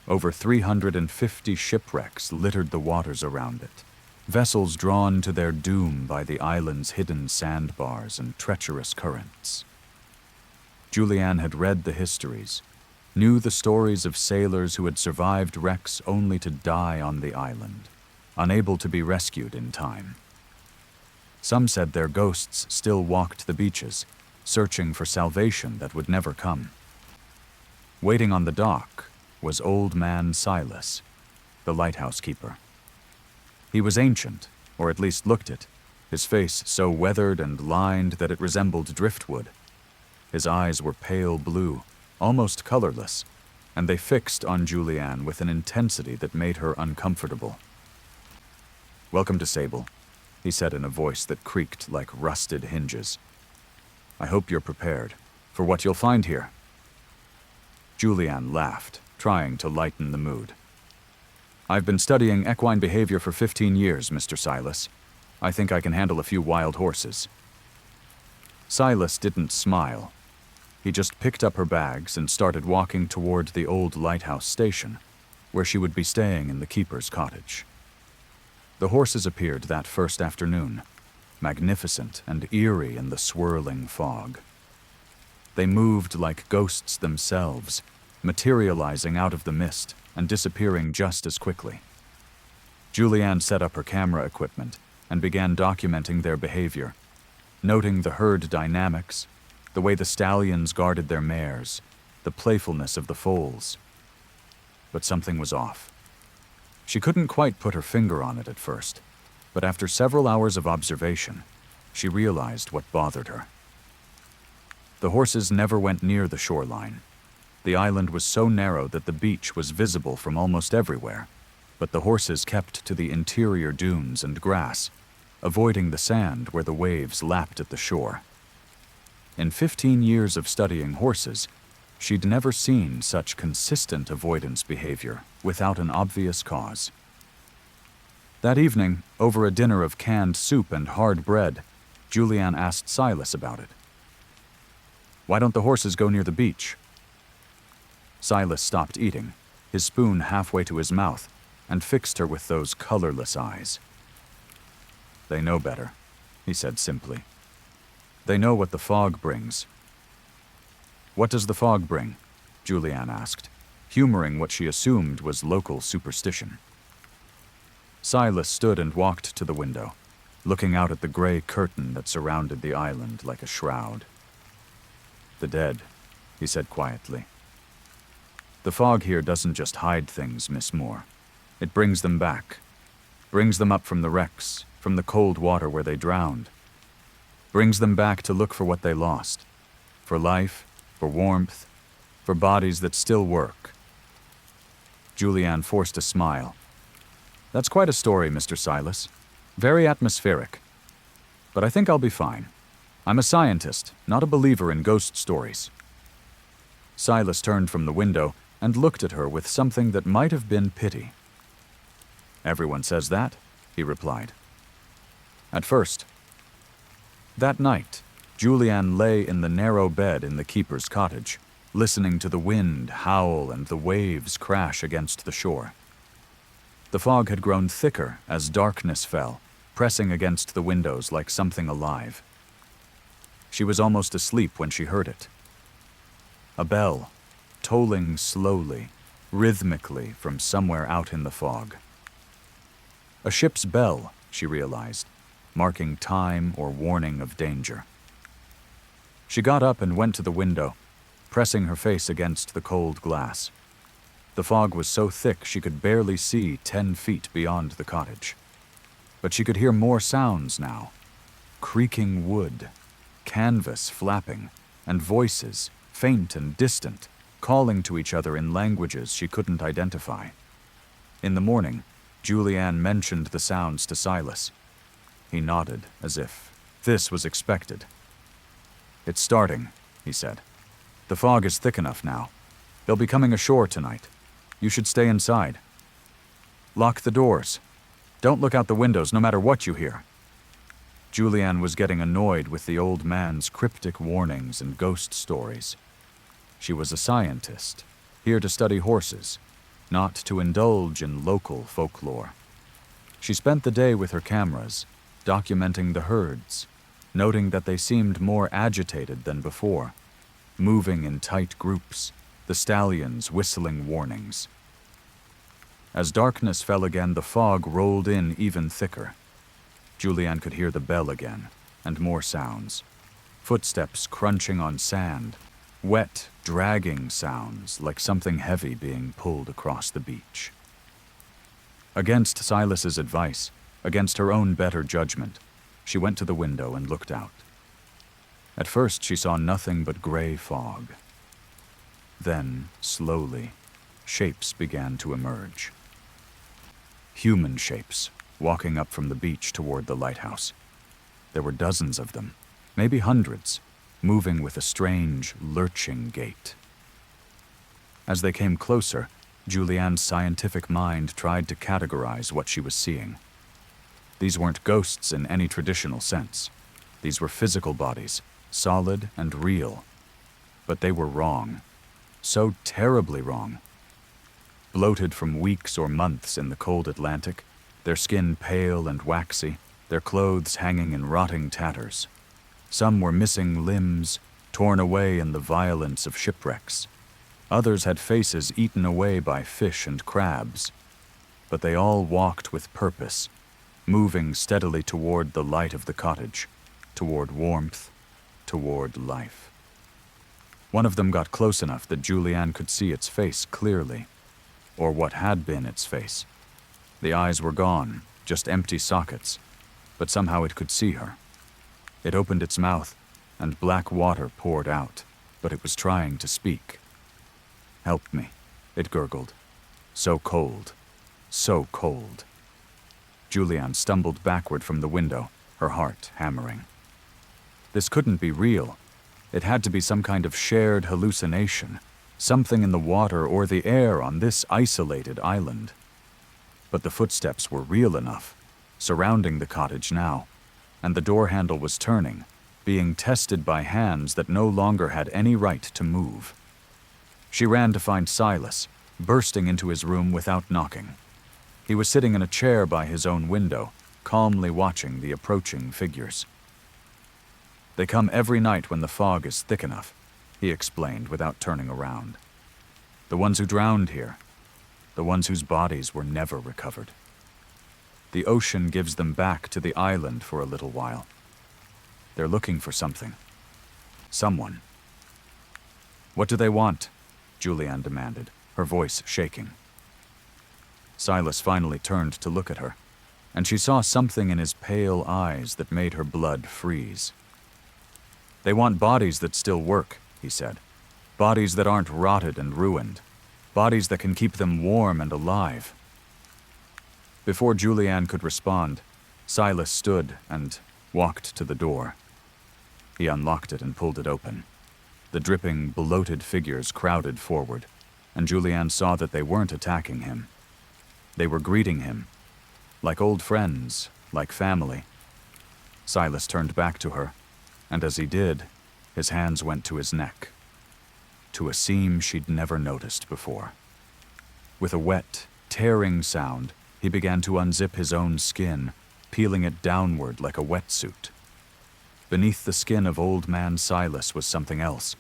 Over 350 shipwrecks littered the waters around it, vessels drawn to their doom by the island's hidden sandbars and treacherous currents. Julianne had read the histories, knew the stories of sailors who had survived wrecks only to die on the island, unable to be rescued in time. Some said their ghosts still walked the beaches, searching for salvation that would never come. Waiting on the dock was old man Silas, the lighthouse keeper. He was ancient, or at least looked it, his face so weathered and lined that it resembled driftwood. His eyes were pale blue, almost colorless, and they fixed on Julianne with an intensity that made her uncomfortable. "Welcome to Sable," he said in a voice that creaked like rusted hinges. "I hope you're prepared for what you'll find here." Julianne laughed, trying to lighten the mood. "I've been studying equine behavior for 15 years, Mr. Silas. I think I can handle a few wild horses." Silas didn't smile. He just picked up her bags and started walking toward the old lighthouse station, where she would be staying in the keeper's cottage. The horses appeared that first afternoon, magnificent and eerie in the swirling fog. They moved like ghosts themselves, materializing out of the mist and disappearing just as quickly. Julianne set up her camera equipment and began documenting their behavior, noting the herd dynamics, the way the stallions guarded their mares, the playfulness of the foals. But something was off. She couldn't quite put her finger on it at first, but after several hours of observation, she realized what bothered her. The horses never went near the shoreline. The island was so narrow that the beach was visible from almost everywhere, but the horses kept to the interior dunes and grass, avoiding the sand where the waves lapped at the shore. In 15 years of studying horses, she'd never seen such consistent avoidance behavior without an obvious cause. That evening, over a dinner of canned soup and hard bread, Julianne asked Silas about it. "Why don't the horses go near the beach?" Silas stopped eating, his spoon halfway to his mouth, and fixed her with those colorless eyes. "They know better," he said simply. "They know what the fog brings." "What does the fog bring?" Julianne asked, humoring what she assumed was local superstition. Silas stood and walked to the window, looking out at the gray curtain that surrounded the island like a shroud. "The dead," he said quietly. "The fog here doesn't just hide things, Miss Moore. It brings them back. Brings them up from the wrecks, from the cold water where they drowned. Brings them back to look for what they lost. For life, for warmth, for bodies that still work." Julianne forced a smile. "That's quite a story, Mr. Silas. Very atmospheric. But I think I'll be fine. I'm a scientist, not a believer in ghost stories." Silas turned from the window and looked at her with something that might have been pity. "Everyone says that," he replied. "At first." That night, Julianne lay in the narrow bed in the keeper's cottage, listening to the wind howl and the waves crash against the shore. The fog had grown thicker as darkness fell, pressing against the windows like something alive. She was almost asleep when she heard it. A bell, tolling slowly, rhythmically from somewhere out in the fog. A ship's bell, she realized, marking time or warning of danger. She got up and went to the window, pressing her face against the cold glass. The fog was so thick she could barely see 10 feet beyond the cottage. But she could hear more sounds now. Creaking wood, canvas flapping, and voices, faint and distant, calling to each other in languages she couldn't identify. In the morning, Julianne mentioned the sounds to Silas. He nodded, as if this was expected. "It's starting," he said. The fog is thick enough now. They'll be coming ashore tonight. You should stay inside. Lock the doors. Don't look out the windows no matter what you hear. Julianne was getting annoyed with the old man's cryptic warnings and ghost stories. She was a scientist, here to study horses, not to indulge in local folklore. She spent the day with her cameras, documenting the herds, noting that they seemed more agitated than before, moving in tight groups, the stallions whistling warnings. As darkness fell again, the fog rolled in even thicker. Julianne could hear the bell again, and more sounds. Footsteps crunching on sand, wet, dragging sounds like something heavy being pulled across the beach. Against Silas's advice, against her own better judgment, she went to the window and looked out. At first she saw nothing but gray fog. Then, slowly, shapes began to emerge. Human shapes, walking up from the beach toward the lighthouse. There were dozens of them, maybe hundreds, moving with a strange, lurching gait. As they came closer, Julianne's scientific mind tried to categorize what she was seeing. These weren't ghosts in any traditional sense. These were physical bodies, solid and real. But they were wrong. So terribly wrong. Bloated from weeks or months in the cold Atlantic, their skin pale and waxy, their clothes hanging in rotting tatters. Some were missing limbs, torn away in the violence of shipwrecks. Others had faces eaten away by fish and crabs. But they all walked with purpose, moving steadily toward the light of the cottage, toward warmth, toward life. One of them got close enough that Julianne could see its face clearly, or what had been its face. The eyes were gone, just empty sockets, but somehow it could see her. It opened its mouth, and black water poured out, but it was trying to speak. "Help me," it gurgled. So cold, so cold. Julianne stumbled backward from the window, her heart hammering. This couldn't be real. It had to be some kind of shared hallucination, something in the water or the air on this isolated island. But the footsteps were real enough, surrounding the cottage now, and the door handle was turning, being tested by hands that no longer had any right to move. She ran to find Silas, bursting into his room without knocking. He was sitting in a chair by his own window, calmly watching the approaching figures. "They come every night when the fog is thick enough," he explained without turning around. "The ones who drowned here, the ones whose bodies were never recovered. The ocean gives them back to the island for a little while. They're looking for something. Someone." "What do they want?" Julianne demanded, her voice shaking. Silas finally turned to look at her, and she saw something in his pale eyes that made her blood freeze. "They want bodies that still work," he said. "Bodies that aren't rotted and ruined. Bodies that can keep them warm and alive." Before Julianne could respond, Silas stood and walked to the door. He unlocked it and pulled it open. The dripping, bloated figures crowded forward, and Julianne saw that they weren't attacking him. They were greeting him, like old friends, like family. Silas turned back to her, and as he did, his hands went to his neck, to a seam she'd never noticed before. With a wet, tearing sound, he began to unzip his own skin, peeling it downward like a wetsuit. Beneath the skin of old man Silas was something else,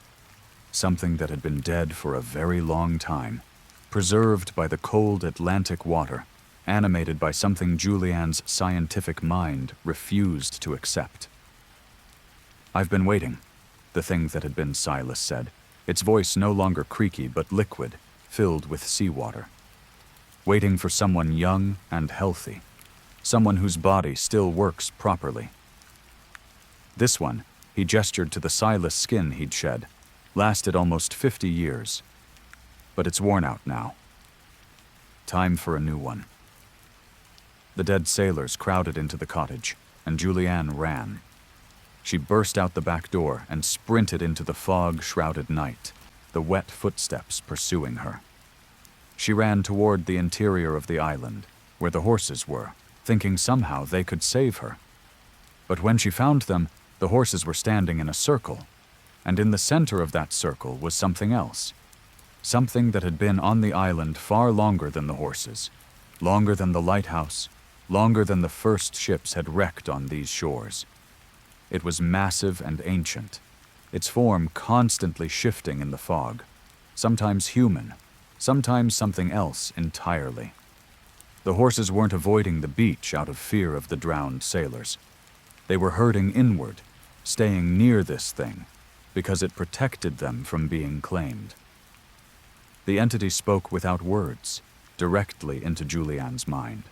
something that had been dead for a very long time, preserved by the cold Atlantic water, animated by something Julianne's scientific mind refused to accept. "I've been waiting," the thing that had been Silas said, its voice no longer creaky but liquid, filled with seawater. "Waiting for someone young and healthy, someone whose body still works properly. This one," he gestured to the Silas skin he'd shed, "lasted almost 50 years. But it's worn out now. Time for a new one." The dead sailors crowded into the cottage, and Julianne ran. She burst out the back door and sprinted into the fog-shrouded night, the wet footsteps pursuing her. She ran toward the interior of the island, where the horses were, thinking somehow they could save her. But when she found them, the horses were standing in a circle, and in the center of that circle was something else. Something that had been on the island far longer than the horses, longer than the lighthouse, longer than the first ships had wrecked on these shores. It was massive and ancient, its form constantly shifting in the fog, sometimes human, sometimes something else entirely. The horses weren't avoiding the beach out of fear of the drowned sailors. They were herding inward, staying near this thing, because it protected them from being claimed. The entity spoke without words, directly into Julianne's mind.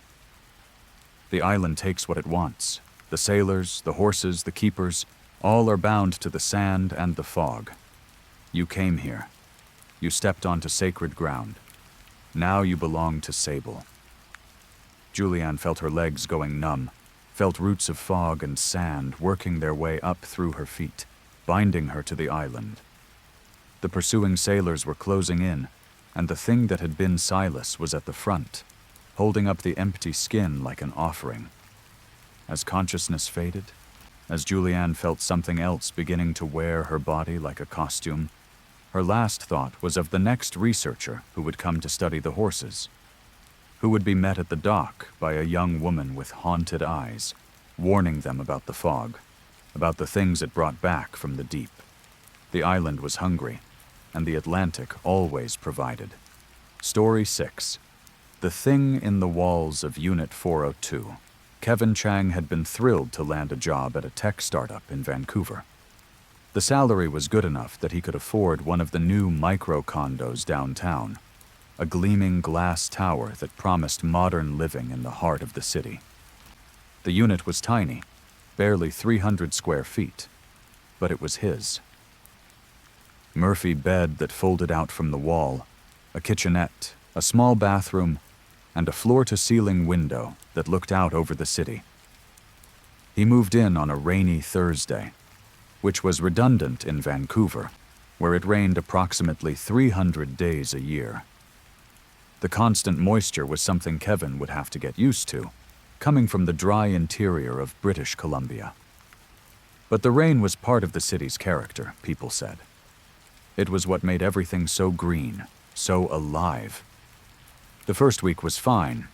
The island takes what it wants. The sailors, the horses, the keepers, all are bound to the sand and the fog. You came here. You stepped onto sacred ground. Now you belong to Sable. Julianne felt her legs going numb, felt roots of fog and sand working their way up through her feet, binding her to the island. The pursuing sailors were closing in, and the thing that had been Silas was at the front, holding up the empty skin like an offering. As consciousness faded, as Julianne felt something else beginning to wear her body like a costume, her last thought was of the next researcher who would come to study the horses, who would be met at the dock by a young woman with haunted eyes, warning them about the fog, about the things it brought back from the deep. The island was hungry, and the Atlantic always provided. Story 6. The Thing in the Walls of Unit 402. Kevin Chang had been thrilled to land a job at a tech startup in Vancouver. The salary was good enough that he could afford one of the new micro-condos downtown, a gleaming glass tower that promised modern living in the heart of the city. The unit was tiny, barely 300 square feet, but it was his. Murphy bed that folded out from the wall, a kitchenette, a small bathroom, and a floor-to-ceiling window that looked out over the city. He moved in on a rainy Thursday, which was redundant in Vancouver, where it rained approximately 300 days a year. The constant moisture was something Kevin would have to get used to, coming from the dry interior of British Columbia. But the rain was part of the city's character, people said. It was what made everything so green, so alive. The first week was fine.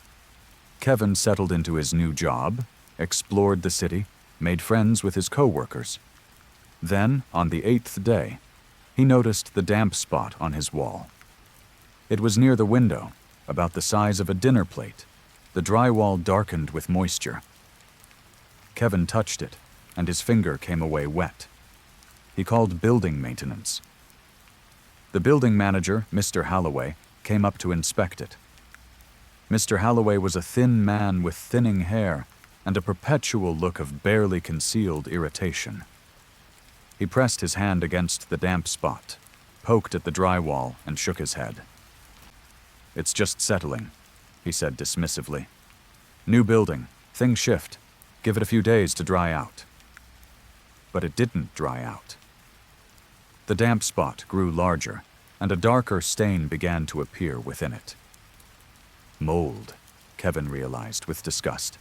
Kevin settled into his new job, explored the city, made friends with his co-workers. Then, on the 8th day, he noticed the damp spot on his wall. It was near the window, about the size of a dinner plate. The drywall darkened with moisture. Kevin touched it, and his finger came away wet. He called building maintenance. The building manager, Mr. Halloway, came up to inspect it. Mr. Halloway was a thin man with thinning hair and a perpetual look of barely concealed irritation. He pressed his hand against the damp spot, poked at the drywall, and shook his head. "It's just settling," he said dismissively. "New building, things shift. Give it a few days to dry out." But it didn't dry out. The damp spot grew larger, and a darker stain began to appear within it. Mold, Kevin realized with disgust.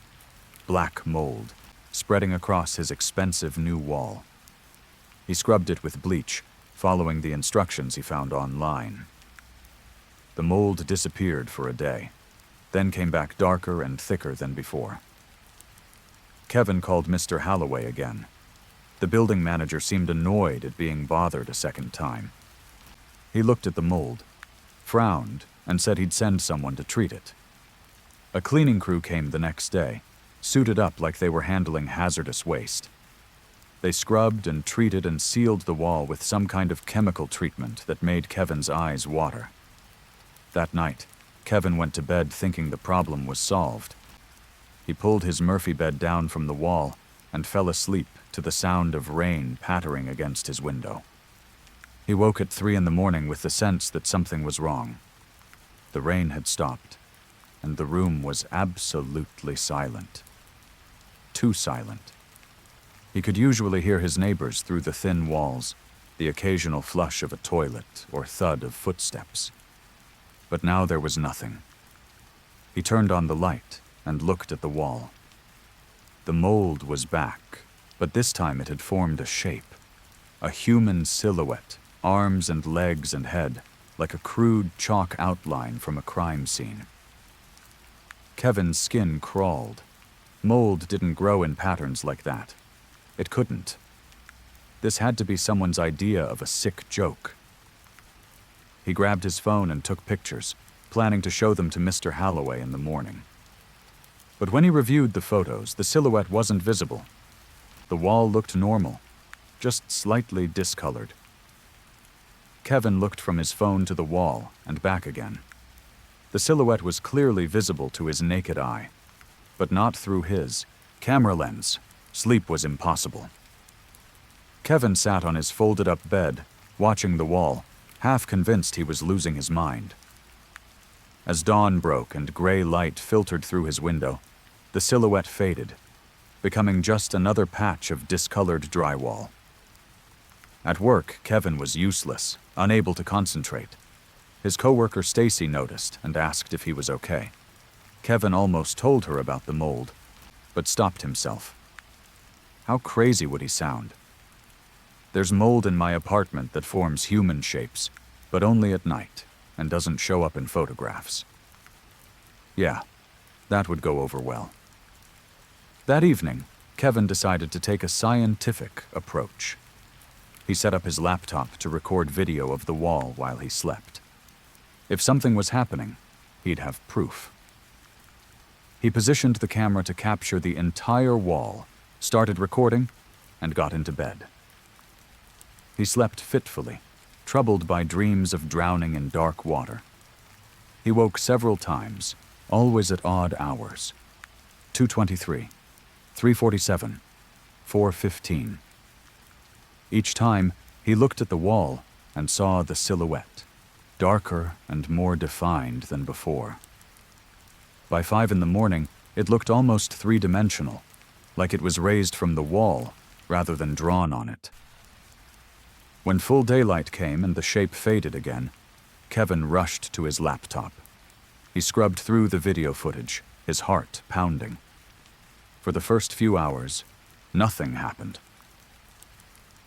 Black mold, spreading across his expensive new wall. He scrubbed it with bleach, following the instructions he found online. The mold disappeared for a day, then came back darker and thicker than before. Kevin called Mr. Halloway again. The building manager seemed annoyed at being bothered a second time. He looked at the mold, frowned, and said he'd send someone to treat it. A cleaning crew came the next day, suited up like they were handling hazardous waste. They scrubbed and treated and sealed the wall with some kind of chemical treatment that made Kevin's eyes water. That night, Kevin went to bed thinking the problem was solved. He pulled his Murphy bed down from the wall and fell asleep to the sound of rain pattering against his window. He woke at 3 a.m. with the sense that something was wrong. The rain had stopped, and the room was absolutely silent. Too silent. He could usually hear his neighbors through the thin walls, the occasional flush of a toilet or thud of footsteps. But now there was nothing. He turned on the light and looked at the wall. The mold was back, but this time it had formed a shape. A human silhouette, arms and legs and head, like a crude chalk outline from a crime scene. Kevin's skin crawled. Mold didn't grow in patterns like that. It couldn't. This had to be someone's idea of a sick joke. He grabbed his phone and took pictures, planning to show them to Mr. Halloway in the morning. But when he reviewed the photos, the silhouette wasn't visible. The wall looked normal, just slightly discolored. Kevin looked from his phone to the wall and back again. The silhouette was clearly visible to his naked eye, but not through his camera lens. Sleep was impossible. Kevin sat on his folded-up bed, watching the wall, half convinced he was losing his mind. As dawn broke and gray light filtered through his window, the silhouette faded, becoming just another patch of discolored drywall. At work, Kevin was useless, unable to concentrate. His coworker Stacy noticed and asked if he was okay. Kevin almost told her about the mold, but stopped himself. How crazy would he sound? There's mold in my apartment that forms human shapes, but only at night, and doesn't show up in photographs. Yeah, that would go over well. That evening, Kevin decided to take a scientific approach. He set up his laptop to record video of the wall while he slept. If something was happening, he'd have proof. He positioned the camera to capture the entire wall, started recording, and got into bed. He slept fitfully, troubled by dreams of drowning in dark water. He woke several times, always at odd hours. 2:23, 3:47, 4:15. Each time, he looked at the wall and saw the silhouette, darker and more defined than before. By 5 in the morning, it looked almost three-dimensional, like it was raised from the wall rather than drawn on it. When full daylight came and the shape faded again, Kevin rushed to his laptop. He scrubbed through the video footage, his heart pounding. For the first few hours, nothing happened.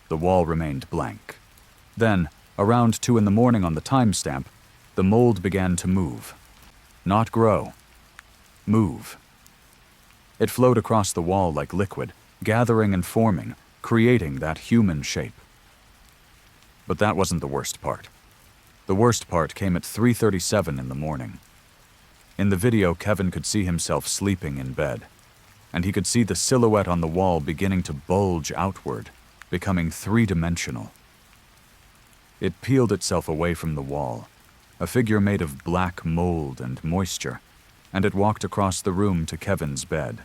The wall remained blank. Then, around 2 in the morning on the timestamp, the mold began to move. Not grow. Move. It flowed across the wall like liquid, gathering and forming, creating that human shape. But that wasn't the worst part. The worst part came at 3:37 in the morning. In the video, Kevin could see himself sleeping in bed, and he could see the silhouette on the wall beginning to bulge outward, becoming three-dimensional. It peeled itself away from the wall, a figure made of black mold and moisture, and it walked across the room to Kevin's bed.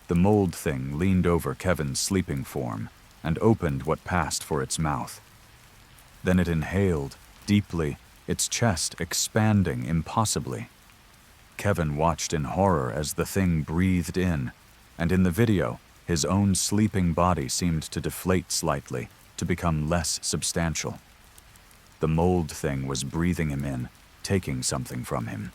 The mold thing leaned over Kevin's sleeping form and opened what passed for its mouth. Then it inhaled, deeply, its chest expanding impossibly. Kevin watched in horror as the thing breathed in, and in the video, his own sleeping body seemed to deflate slightly, to become less substantial. The mold thing was breathing him in, taking something from him.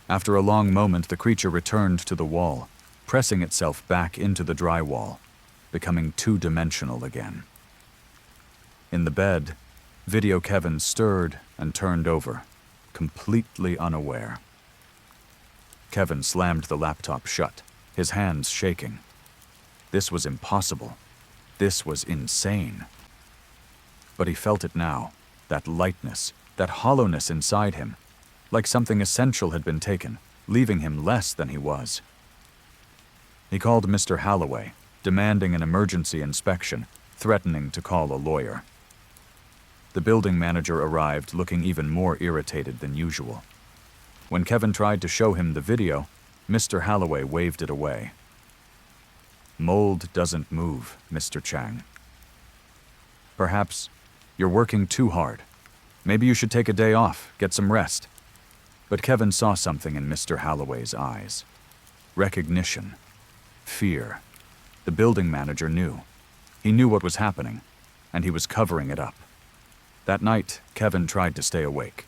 After a long moment, the creature returned to the wall, pressing itself back into the drywall, becoming two-dimensional again. In the bed, Video Kevin stirred and turned over, completely unaware. Kevin slammed the laptop shut, his hands shaking. This was impossible. This was insane. But he felt it now, that lightness, that hollowness inside him, like something essential had been taken, leaving him less than he was. He called Mr. Halloway, demanding an emergency inspection, threatening to call a lawyer. The building manager arrived looking even more irritated than usual. When Kevin tried to show him the video, Mr. Halloway waved it away. Mold doesn't move, Mr. Chang. Perhaps you're working too hard. Maybe you should take a day off, get some rest. But Kevin saw something in Mr. Halloway's eyes. Recognition. Fear. The building manager knew. He knew what was happening, and he was covering it up. That night, Kevin tried to stay awake.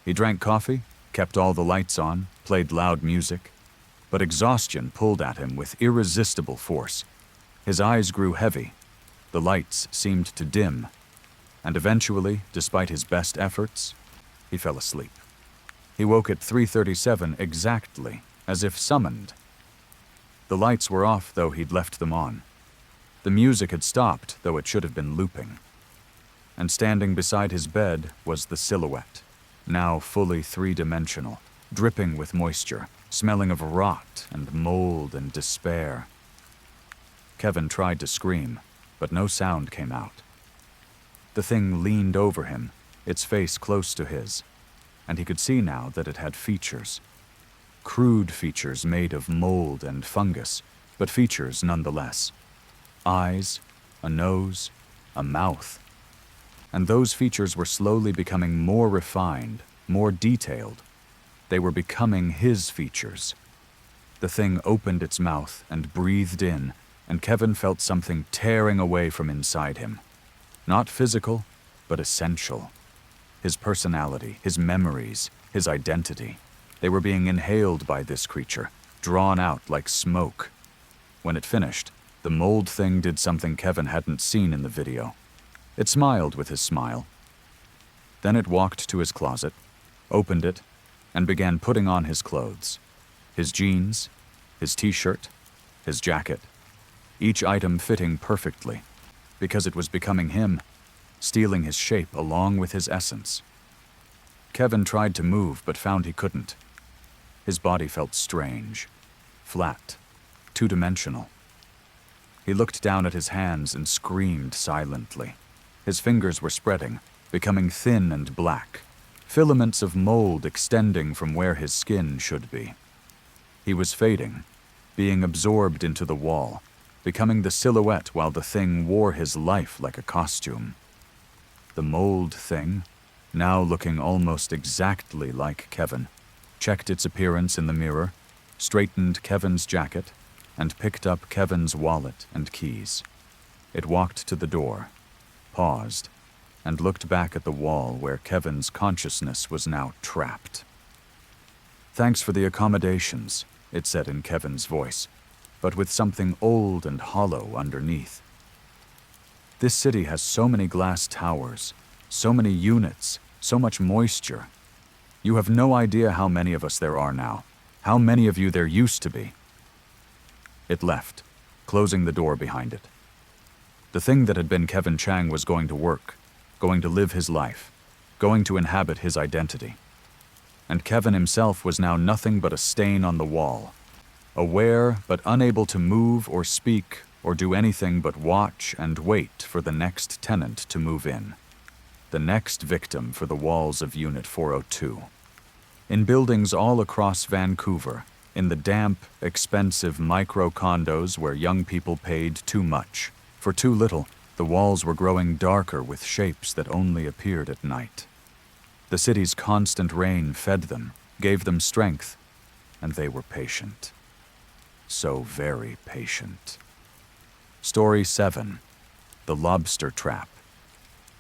He drank coffee, kept all the lights on, played loud music, but exhaustion pulled at him with irresistible force. His eyes grew heavy, the lights seemed to dim, and eventually, despite his best efforts, he fell asleep. He woke at 3:37 exactly, as if summoned. The lights were off, though he'd left them on. The music had stopped, though it should have been looping. And standing beside his bed was the silhouette, now fully three-dimensional, dripping with moisture, smelling of rot and mold and despair. Kevin tried to scream, but no sound came out. The thing leaned over him, its face close to his, and he could see now that it had features. Crude features made of mold and fungus, but features nonetheless. Eyes, a nose, a mouth. And those features were slowly becoming more refined, more detailed. They were becoming his features. The thing opened its mouth and breathed in, and Kevin felt something tearing away from inside him. Not physical, but essential. His personality, his memories, his identity. They were being inhaled by this creature, drawn out like smoke. When it finished, the mold thing did something Kevin hadn't seen in the video. It smiled with his smile. Then it walked to his closet, opened it, and began putting on his clothes. His jeans, his t-shirt, his jacket. Each item fitting perfectly, because it was becoming him, stealing his shape along with his essence. Kevin tried to move, but found he couldn't. His body felt strange, flat, two-dimensional. He looked down at his hands and screamed silently. His fingers were spreading, becoming thin and black, filaments of mold extending from where his skin should be. He was fading, being absorbed into the wall, becoming the silhouette while the thing wore his life like a costume. The mold thing, now looking almost exactly like Kevin, checked its appearance in the mirror, straightened Kevin's jacket, and picked up Kevin's wallet and keys. It walked to the door, paused, and looked back at the wall where Kevin's consciousness was now trapped. "Thanks for the accommodations," it said in Kevin's voice, but with something old and hollow underneath. "This city has so many glass towers, so many units, so much moisture. You have no idea how many of us there are now, how many of you there used to be." It left, closing the door behind it. The thing that had been Kevin Chang was going to work, going to live his life, going to inhabit his identity. And Kevin himself was now nothing but a stain on the wall, aware but unable to move or speak or do anything but watch and wait for the next tenant to move in, the next victim for the walls of Unit 402. In buildings all across Vancouver, in the damp, expensive micro-condos where young people paid too much, for too little, the walls were growing darker with shapes that only appeared at night. The city's constant rain fed them, gave them strength, and they were patient. So very patient. Story 7. The Lobster Trap.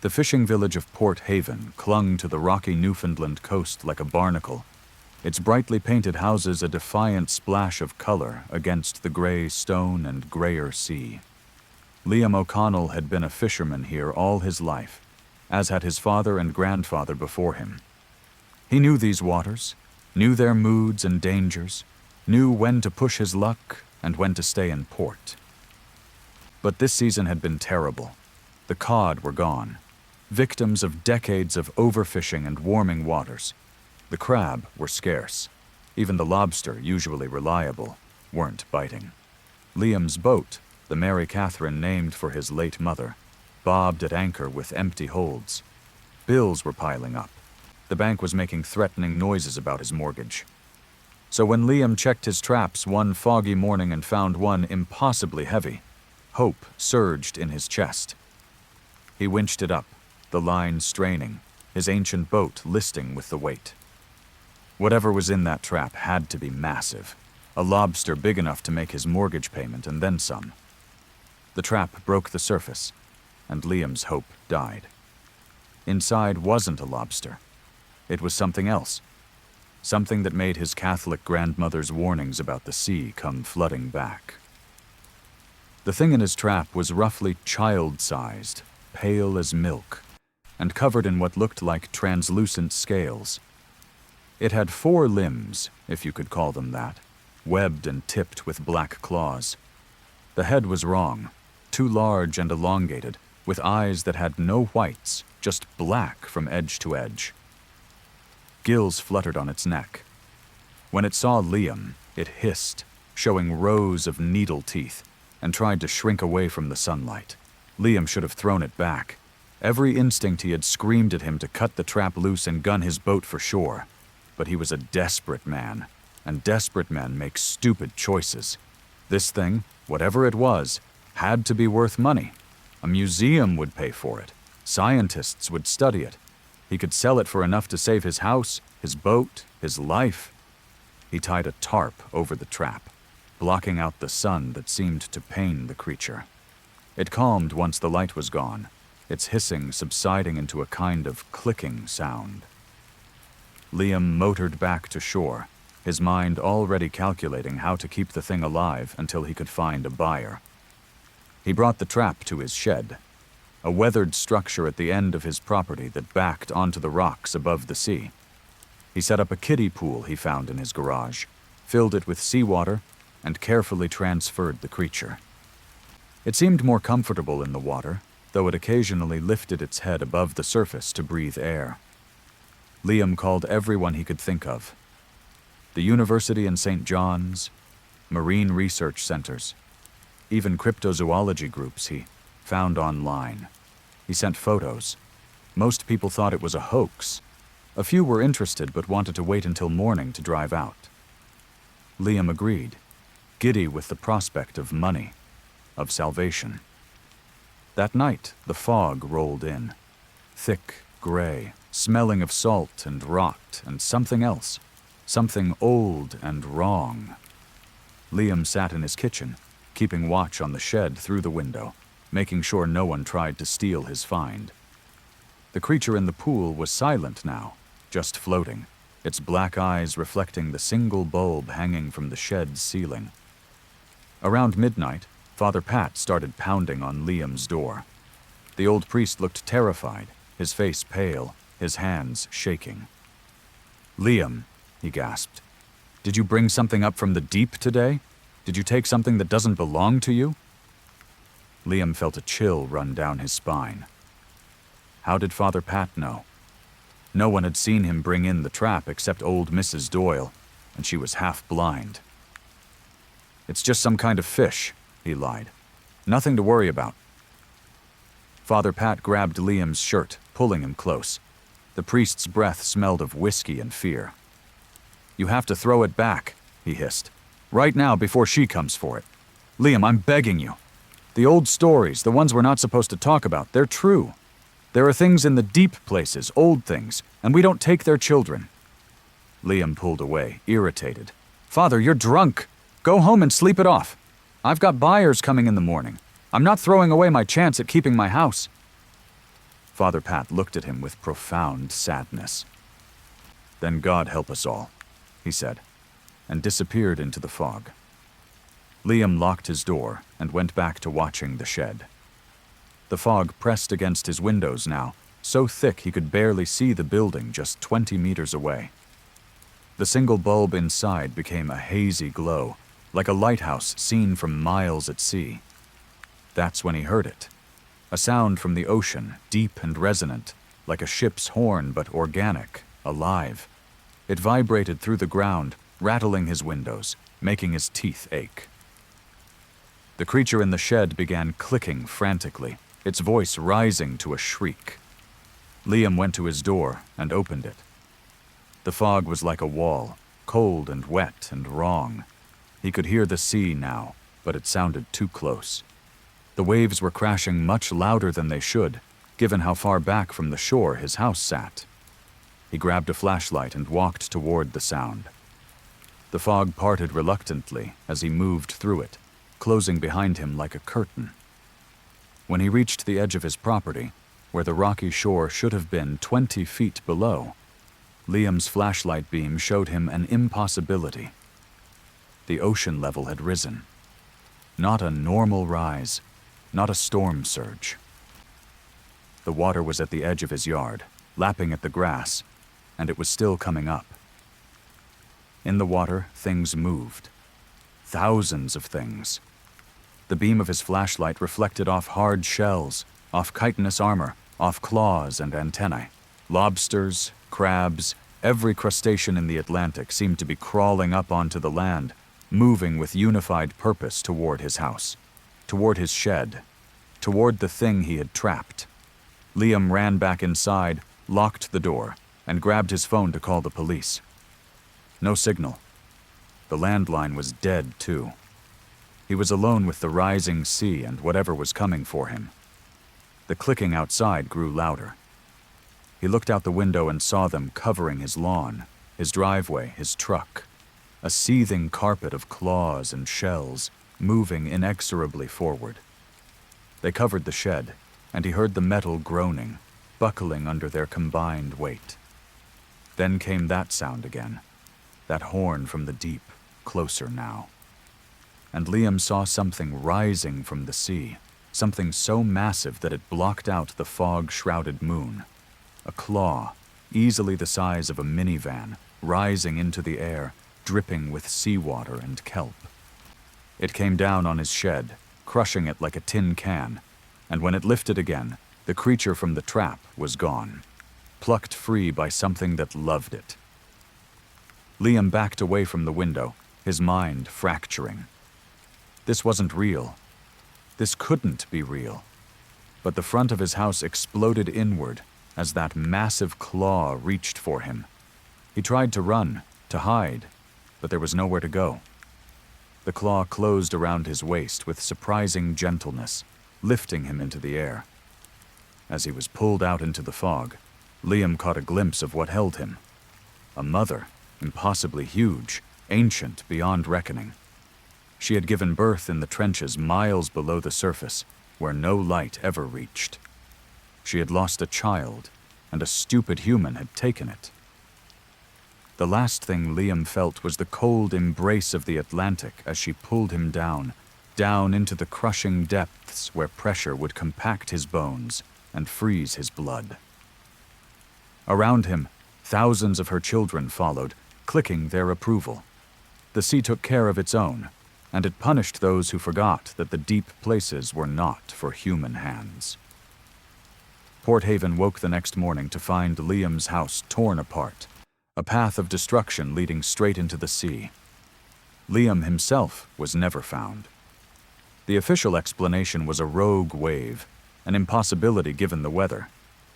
The fishing village of Port Haven clung to the rocky Newfoundland coast like a barnacle, its brightly painted houses a defiant splash of color against the gray stone and grayer sea. Liam O'Connell had been a fisherman here all his life, as had his father and grandfather before him. He knew these waters, knew their moods and dangers, knew when to push his luck and when to stay in port. But this season had been terrible. The cod were gone, victims of decades of overfishing and warming waters. The crab were scarce. Even the lobster, usually reliable, weren't biting. Liam's boat, the Mary Catherine named for his late mother, bobbed at anchor with empty holds. Bills were piling up. The bank was making threatening noises about his mortgage. So when Liam checked his traps one foggy morning and found one impossibly heavy, hope surged in his chest. He winched it up, the line straining, his ancient boat listing with the weight. Whatever was in that trap had to be massive, a lobster big enough to make his mortgage payment and then some. The trap broke the surface. and Liam's hope died. Inside wasn't a lobster. It was something else. Something that made his Catholic grandmother's warnings about the sea come flooding back. The thing in his trap was roughly child-sized, pale as milk, and covered in what looked like translucent scales. It had 4 limbs, if you could call them that, webbed and tipped with black claws. The head was wrong, too large and elongated, with eyes that had no whites, just black from edge to edge. Gills fluttered on its neck. When it saw Liam, it hissed, showing rows of needle teeth, and tried to shrink away from the sunlight. Liam should have thrown it back. Every instinct he had screamed at him to cut the trap loose and gun his boat for shore. But he was a desperate man, and desperate men make stupid choices. This thing, whatever it was, had to be worth money. A museum would pay for it. Scientists would study it. He could sell it for enough to save his house, his boat, his life. He tied a tarp over the trap, blocking out the sun that seemed to pain the creature. It calmed once the light was gone, its hissing subsiding into a kind of clicking sound. Liam motored back to shore, his mind already calculating how to keep the thing alive until he could find a buyer. He brought the trap to his shed, a weathered structure at the end of his property that backed onto the rocks above the sea. He set up a kiddie pool he found in his garage, filled it with seawater, and carefully transferred the creature. It seemed more comfortable in the water, though it occasionally lifted its head above the surface to breathe air. Liam called everyone he could think of. The university in St. John's, marine research centers, even cryptozoology groups he found online. He sent photos. Most people thought it was a hoax. A few were interested but wanted to wait until morning to drive out. Liam agreed, giddy with the prospect of money, of salvation. That night, the fog rolled in, thick, gray, smelling of salt and rot and something else, something old and wrong. Liam sat in his kitchen, keeping watch on the shed through the window, making sure no one tried to steal his find. The creature in the pool was silent now, just floating, its black eyes reflecting the single bulb hanging from the shed's ceiling. Around midnight, Father Pat started pounding on Liam's door. The old priest looked terrified, his face pale, his hands shaking. "Liam," he gasped, "did you bring something up from the deep today? Did you take something that doesn't belong to you?" Liam felt a chill run down his spine. How did Father Pat know? No one had seen him bring in the trap except old Mrs. Doyle, and she was half blind. "It's just some kind of fish," he lied. "Nothing to worry about." Father Pat grabbed Liam's shirt, pulling him close. The priest's breath smelled of whiskey and fear. "You have to throw it back," he hissed. "Right now before she comes for it. Liam, I'm begging you. The old stories, the ones we're not supposed to talk about, they're true. There are things in the deep places, old things, and we don't take their children." Liam pulled away, irritated. "Father, you're drunk. Go home and sleep it off. I've got buyers coming in the morning. I'm not throwing away my chance at keeping my house." Father Pat looked at him with profound sadness. "Then God help us all," he said, and disappeared into the fog. Liam locked his door and went back to watching the shed. The fog pressed against his windows now, so thick he could barely see the building just 20 meters away. The single bulb inside became a hazy glow, like a lighthouse seen from miles at sea. That's when he heard it. A sound from the ocean, deep and resonant, like a ship's horn but organic, alive. It vibrated through the ground, rattling his windows, making his teeth ache. The creature in the shed began clicking frantically, its voice rising to a shriek. Liam went to his door and opened it. The fog was like a wall, cold and wet and wrong. He could hear the sea now, but it sounded too close. The waves were crashing much louder than they should, given how far back from the shore his house sat. He grabbed a flashlight and walked toward the sound. The fog parted reluctantly as he moved through it, closing behind him like a curtain. When he reached the edge of his property, where the rocky shore should have been 20 feet below, Liam's flashlight beam showed him an impossibility. The ocean level had risen. Not a normal rise, not a storm surge. The water was at the edge of his yard, lapping at the grass, and it was still coming up. In the water, things moved. Thousands of things. The beam of his flashlight reflected off hard shells, off chitinous armor, off claws and antennae. Lobsters, crabs, every crustacean in the Atlantic seemed to be crawling up onto the land, moving with unified purpose toward his house, toward his shed, toward the thing he had trapped. Liam ran back inside, locked the door, and grabbed his phone to call the police. No signal. The landline was dead, too. He was alone with the rising sea and whatever was coming for him. The clicking outside grew louder. He looked out the window and saw them covering his lawn, his driveway, his truck. A seething carpet of claws and shells, moving inexorably forward. They covered the shed, and he heard the metal groaning, buckling under their combined weight. Then came that sound again, that horn from the deep, closer now. And Liam saw something rising from the sea, something so massive that it blocked out the fog-shrouded moon. A claw, easily the size of a minivan, rising into the air, dripping with seawater and kelp. It came down on his shed, crushing it like a tin can, and when it lifted again, the creature from the trap was gone, plucked free by something that loved it. Liam backed away from the window, his mind fracturing. This wasn't real. This couldn't be real. But the front of his house exploded inward as that massive claw reached for him. He tried to run, to hide, but there was nowhere to go. The claw closed around his waist with surprising gentleness, lifting him into the air. As he was pulled out into the fog, Liam caught a glimpse of what held him. A mother, impossibly huge, ancient beyond reckoning. She had given birth in the trenches miles below the surface, where no light ever reached. She had lost a child, and a stupid human had taken it. The last thing Liam felt was the cold embrace of the Atlantic as she pulled him down, down into the crushing depths where pressure would compact his bones and freeze his blood. Around him, thousands of her children followed, clicking their approval. The sea took care of its own, and it punished those who forgot that the deep places were not for human hands. Port Haven woke the next morning to find Liam's house torn apart, a path of destruction leading straight into the sea. Liam himself was never found. The official explanation was a rogue wave, an impossibility given the weather,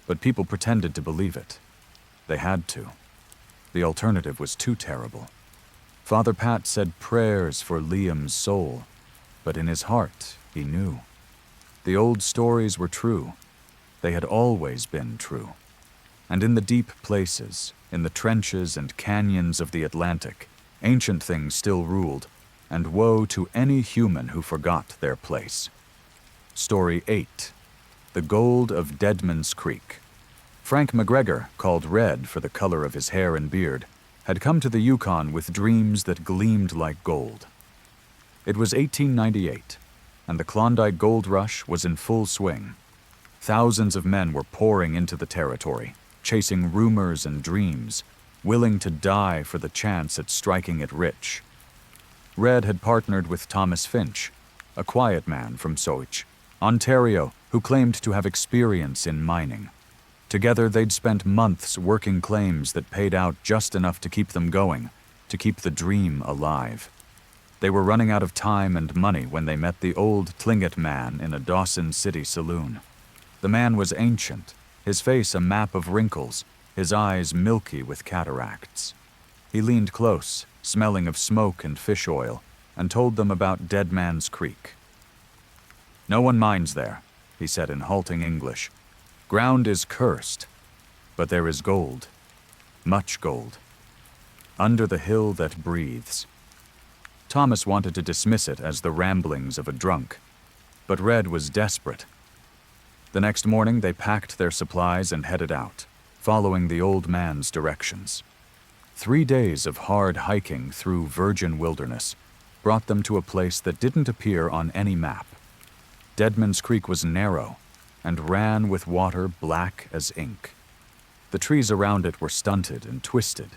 but people pretended to believe it. They had to. The alternative was too terrible. Father Pat said prayers for Liam's soul, but in his heart he knew. The old stories were true. They had always been true. And in the deep places, in the trenches and canyons of the Atlantic, ancient things still ruled, and woe to any human who forgot their place. Story 8. The Gold of Deadman's Creek. Frank McGregor, called Red for the color of his hair and beard, had come to the Yukon with dreams that gleamed like gold. It was 1898, and the Klondike Gold Rush was in full swing. Thousands of men were pouring into the territory, chasing rumors and dreams, willing to die for the chance at striking it rich. Red had partnered with Thomas Finch, a quiet man from Soich, Ontario, who claimed to have experience in mining. Together they'd spent months working claims that paid out just enough to keep them going, to keep the dream alive. They were running out of time and money when they met the old Tlingit man in a Dawson City saloon. The man was ancient, his face a map of wrinkles, his eyes milky with cataracts. He leaned close, smelling of smoke and fish oil, and told them about Deadman's Creek. "No one mines there," he said in halting English. "Ground is cursed, but there is gold, much gold, under the hill that breathes." Thomas wanted to dismiss it as the ramblings of a drunk, but Red was desperate. The next morning, they packed their supplies and headed out, following the old man's directions. 3 days of hard hiking through virgin wilderness brought them to a place that didn't appear on any map. Deadman's Creek was narrow and ran with water black as ink. The trees around it were stunted and twisted,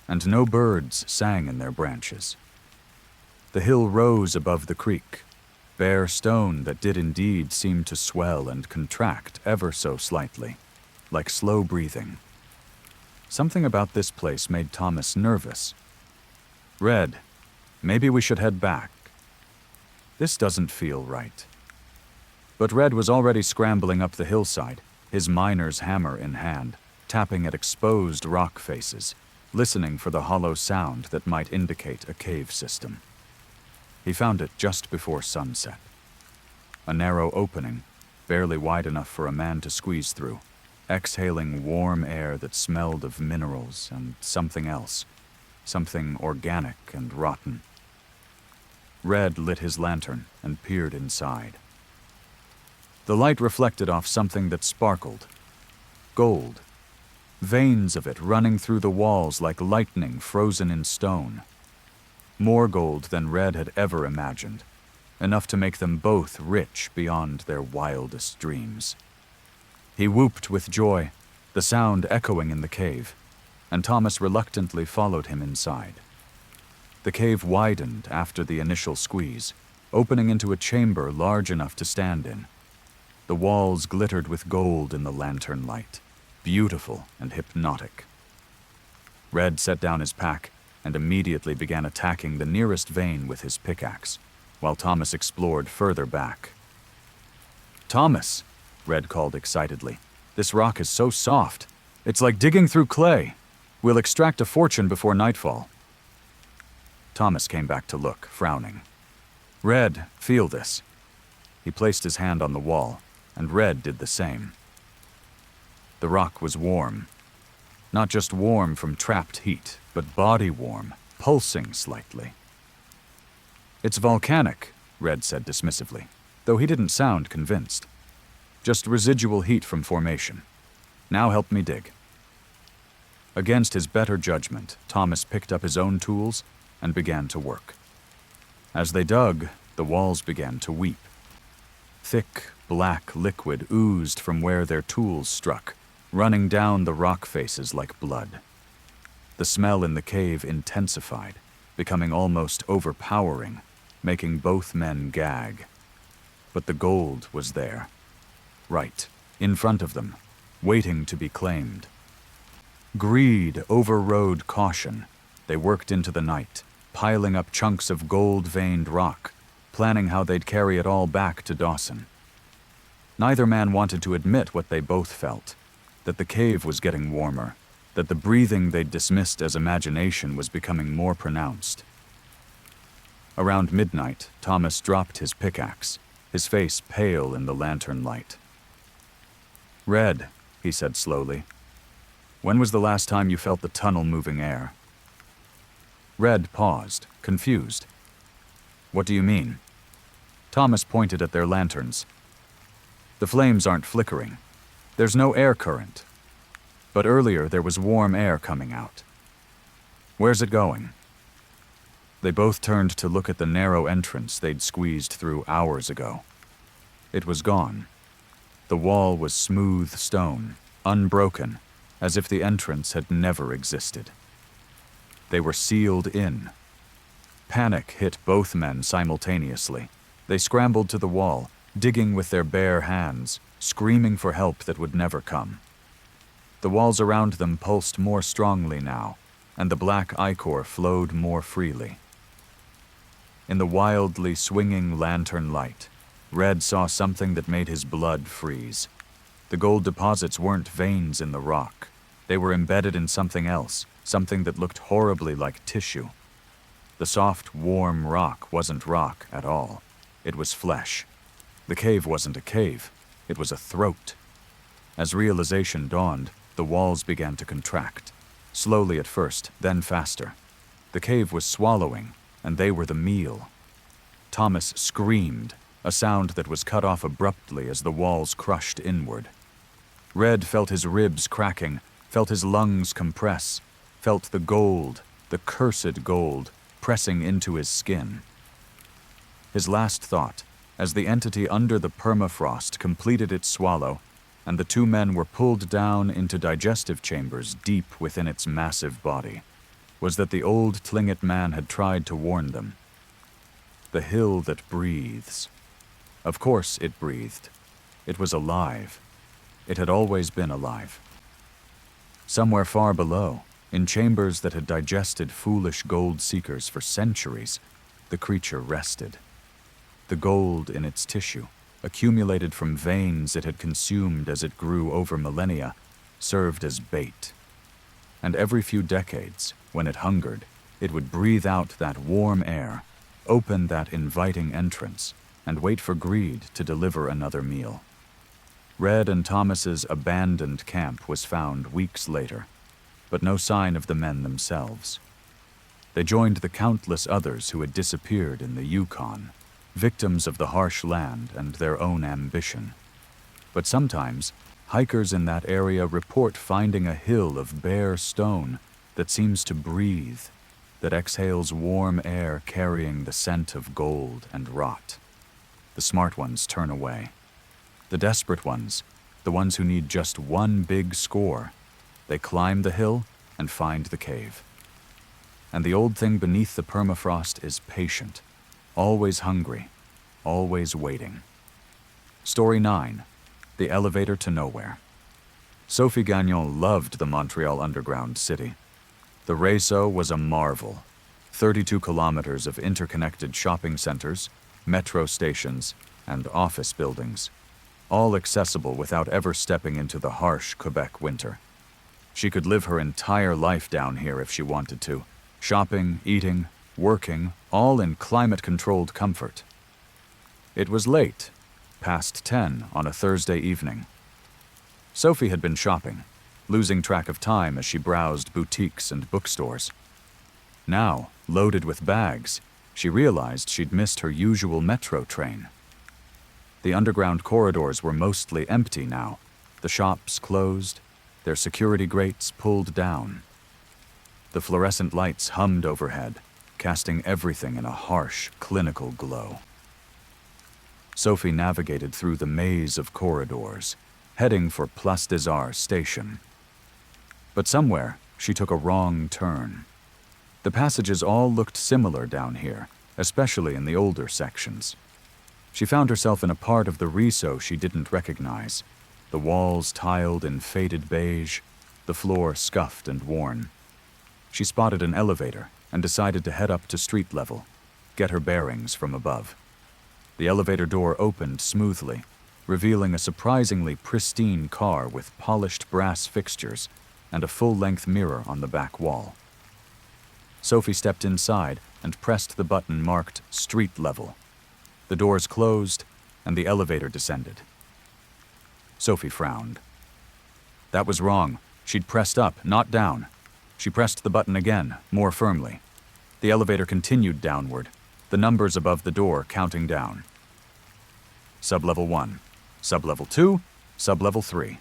and no birds sang in their branches. The hill rose above the creek, bare stone that did indeed seem to swell and contract ever so slightly, like slow breathing. Something about this place made Thomas nervous. "Red, maybe we should head back. This doesn't feel right." But Red was already scrambling up the hillside, his miner's hammer in hand, tapping at exposed rock faces, listening for the hollow sound that might indicate a cave system. He found it just before sunset. A narrow opening, barely wide enough for a man to squeeze through, exhaling warm air that smelled of minerals and something else, something organic and rotten. Red lit his lantern and peered inside. The light reflected off something that sparkled. Gold. Veins of it running through the walls like lightning frozen in stone. More gold than Red had ever imagined, enough to make them both rich beyond their wildest dreams. He whooped with joy, the sound echoing in the cave, and Thomas reluctantly followed him inside. The cave widened after the initial squeeze, opening into a chamber large enough to stand in. The walls glittered with gold in the lantern light, beautiful and hypnotic. Red set down his pack and immediately began attacking the nearest vein with his pickaxe, while Thomas explored further back. "Thomas," Red called excitedly, "this rock is so soft. It's like digging through clay. We'll extract a fortune before nightfall." Thomas came back to look, frowning. "Red, feel this." He placed his hand on the wall, and Red did the same. The rock was warm. Not just warm from trapped heat, but body warm, pulsing slightly. "It's volcanic," Red said dismissively, though he didn't sound convinced. "Just residual heat from formation. Now help me dig." Against his better judgment, Thomas picked up his own tools and began to work. As they dug, the walls began to weep. Thick, black liquid oozed from where their tools struck, running down the rock faces like blood. The smell in the cave intensified, becoming almost overpowering, making both men gag. But the gold was there, right in front of them, waiting to be claimed. Greed overrode caution. They worked into the night, piling up chunks of gold-veined rock, planning how they'd carry it all back to Dawson. Neither man wanted to admit what they both felt, that the cave was getting warmer, that the breathing they'd dismissed as imagination was becoming more pronounced. Around midnight, Thomas dropped his pickaxe, his face pale in the lantern light. "Red," he said slowly, "when was the last time you felt the tunnel moving air?" Red paused, confused. "What do you mean?" Thomas pointed at their lanterns. "The flames aren't flickering. There's no air current. But earlier there was warm air coming out. Where's it going?" They both turned to look at the narrow entrance they'd squeezed through hours ago. It was gone. The wall was smooth stone, unbroken, as if the entrance had never existed. They were sealed in. Panic hit both men simultaneously. They scrambled to the wall, digging with their bare hands, screaming for help that would never come. The walls around them pulsed more strongly now, and the black ichor flowed more freely. In the wildly swinging lantern light, Red saw something that made his blood freeze. The gold deposits weren't veins in the rock. They were embedded in something else, something that looked horribly like tissue. The soft, warm rock wasn't rock at all. It was flesh. The cave wasn't a cave. It was a throat. As realization dawned, the walls began to contract. Slowly at first, then faster. The cave was swallowing, and they were the meal. Thomas screamed, a sound that was cut off abruptly as the walls crushed inward. Red felt his ribs cracking, felt his lungs compress, felt the gold, the cursed gold, pressing into his skin. His last thought, as the entity under the permafrost completed its swallow, and the two men were pulled down into digestive chambers deep within its massive body, was that the old Tlingit man had tried to warn them. The hill that breathes. Of course it breathed. It was alive. It had always been alive. Somewhere far below, in chambers that had digested foolish gold seekers for centuries, the creature rested. The gold in its tissue, accumulated from veins it had consumed as it grew over millennia, served as bait. And every few decades, when it hungered, it would breathe out that warm air, open that inviting entrance, and wait for greed to deliver another meal. Red and Thomas's abandoned camp was found weeks later, but no sign of the men themselves. They joined the countless others who had disappeared in the Yukon, victims of the harsh land and their own ambition. But sometimes, hikers in that area report finding a hill of bare stone that seems to breathe, that exhales warm air carrying the scent of gold and rot. The smart ones turn away. The desperate ones, the ones who need just one big score, they climb the hill and find the cave. And the old thing beneath the permafrost is patient, always hungry, always waiting. Story 9. The Elevator to Nowhere. Sophie Gagnon loved the Montreal underground city. The réseau was a marvel. 32 kilometers of interconnected shopping centers, metro stations, and office buildings, all accessible without ever stepping into the harsh Quebec winter. She could live her entire life down here if she wanted to, shopping, eating, working, all in climate-controlled comfort. It was late, past 10 on a Thursday evening. Sophie had been shopping, losing track of time as she browsed boutiques and bookstores. Now, loaded with bags, she realized she'd missed her usual metro train. The underground corridors were mostly empty now, the shops closed, their security grates pulled down. The fluorescent lights hummed overhead, casting everything in a harsh, clinical glow. Sophie navigated through the maze of corridors, heading for Place des Arts station. But somewhere, she took a wrong turn. The passages all looked similar down here, especially in the older sections. She found herself in a part of the réseau she didn't recognize, the walls tiled in faded beige, the floor scuffed and worn. She spotted an elevator and decided to head up to street level, get her bearings from above. The elevator door opened smoothly, revealing a surprisingly pristine car with polished brass fixtures and a full-length mirror on the back wall. Sophie stepped inside and pressed the button marked Street Level. The doors closed, and the elevator descended. Sophie frowned. That was wrong. She'd pressed up, not down. She pressed the button again, more firmly. The elevator continued downward, the numbers above the door counting down. Sublevel 1, Sublevel 2, Sublevel 3.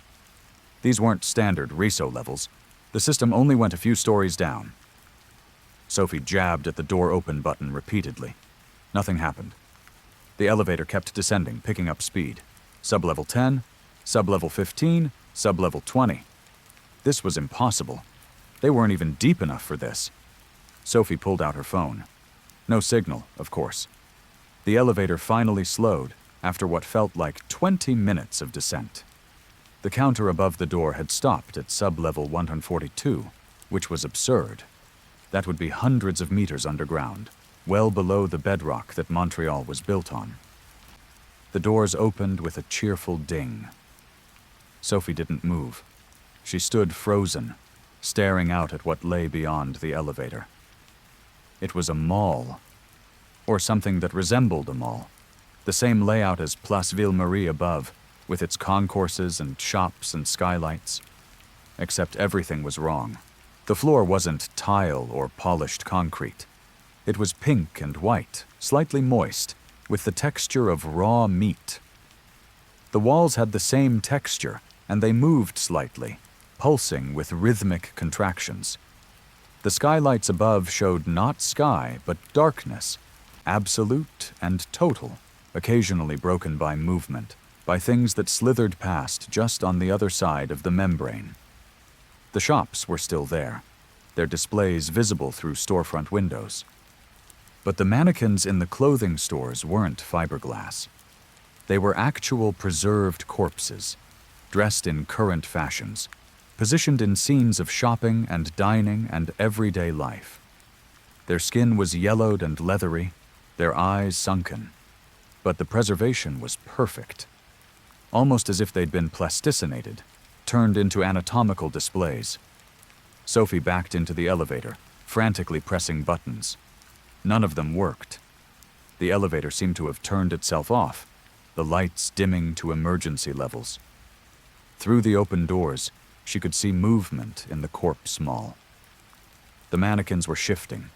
These weren't standard réseau levels. The system only went a few stories down. Sophie jabbed at the door open button repeatedly. Nothing happened. The elevator kept descending, picking up speed. Sublevel 10, Sublevel 15, Sublevel 20. This was impossible. They weren't even deep enough for this. Sophie pulled out her phone. No signal, of course. The elevator finally slowed after what felt like 20 minutes of descent. The counter above the door had stopped at sublevel 142, which was absurd. That would be hundreds of meters underground, well below the bedrock that Montreal was built on. The doors opened with a cheerful ding. Sophie didn't move. She stood frozen, staring out at what lay beyond the elevator. It was a mall, or something that resembled a mall, the same layout as Place Ville-Marie above, with its concourses and shops and skylights. Except everything was wrong. The floor wasn't tile or polished concrete. It was pink and white, slightly moist, with the texture of raw meat. The walls had the same texture, and they moved slightly, pulsing with rhythmic contractions. The skylights above showed not sky, but darkness, absolute and total, occasionally broken by movement, by things that slithered past just on the other side of the membrane. The shops were still there, their displays visible through storefront windows. But the mannequins in the clothing stores weren't fiberglass. They were actual preserved corpses, dressed in current fashions, positioned in scenes of shopping and dining and everyday life. Their skin was yellowed and leathery, their eyes sunken, but the preservation was perfect, almost as if they'd been plasticinated, turned into anatomical displays. Sophie backed into the elevator, frantically pressing buttons. None of them worked. The elevator seemed to have turned itself off, the lights dimming to emergency levels. Through the open doors, she could see movement in the corpse mall. The mannequins were shifting,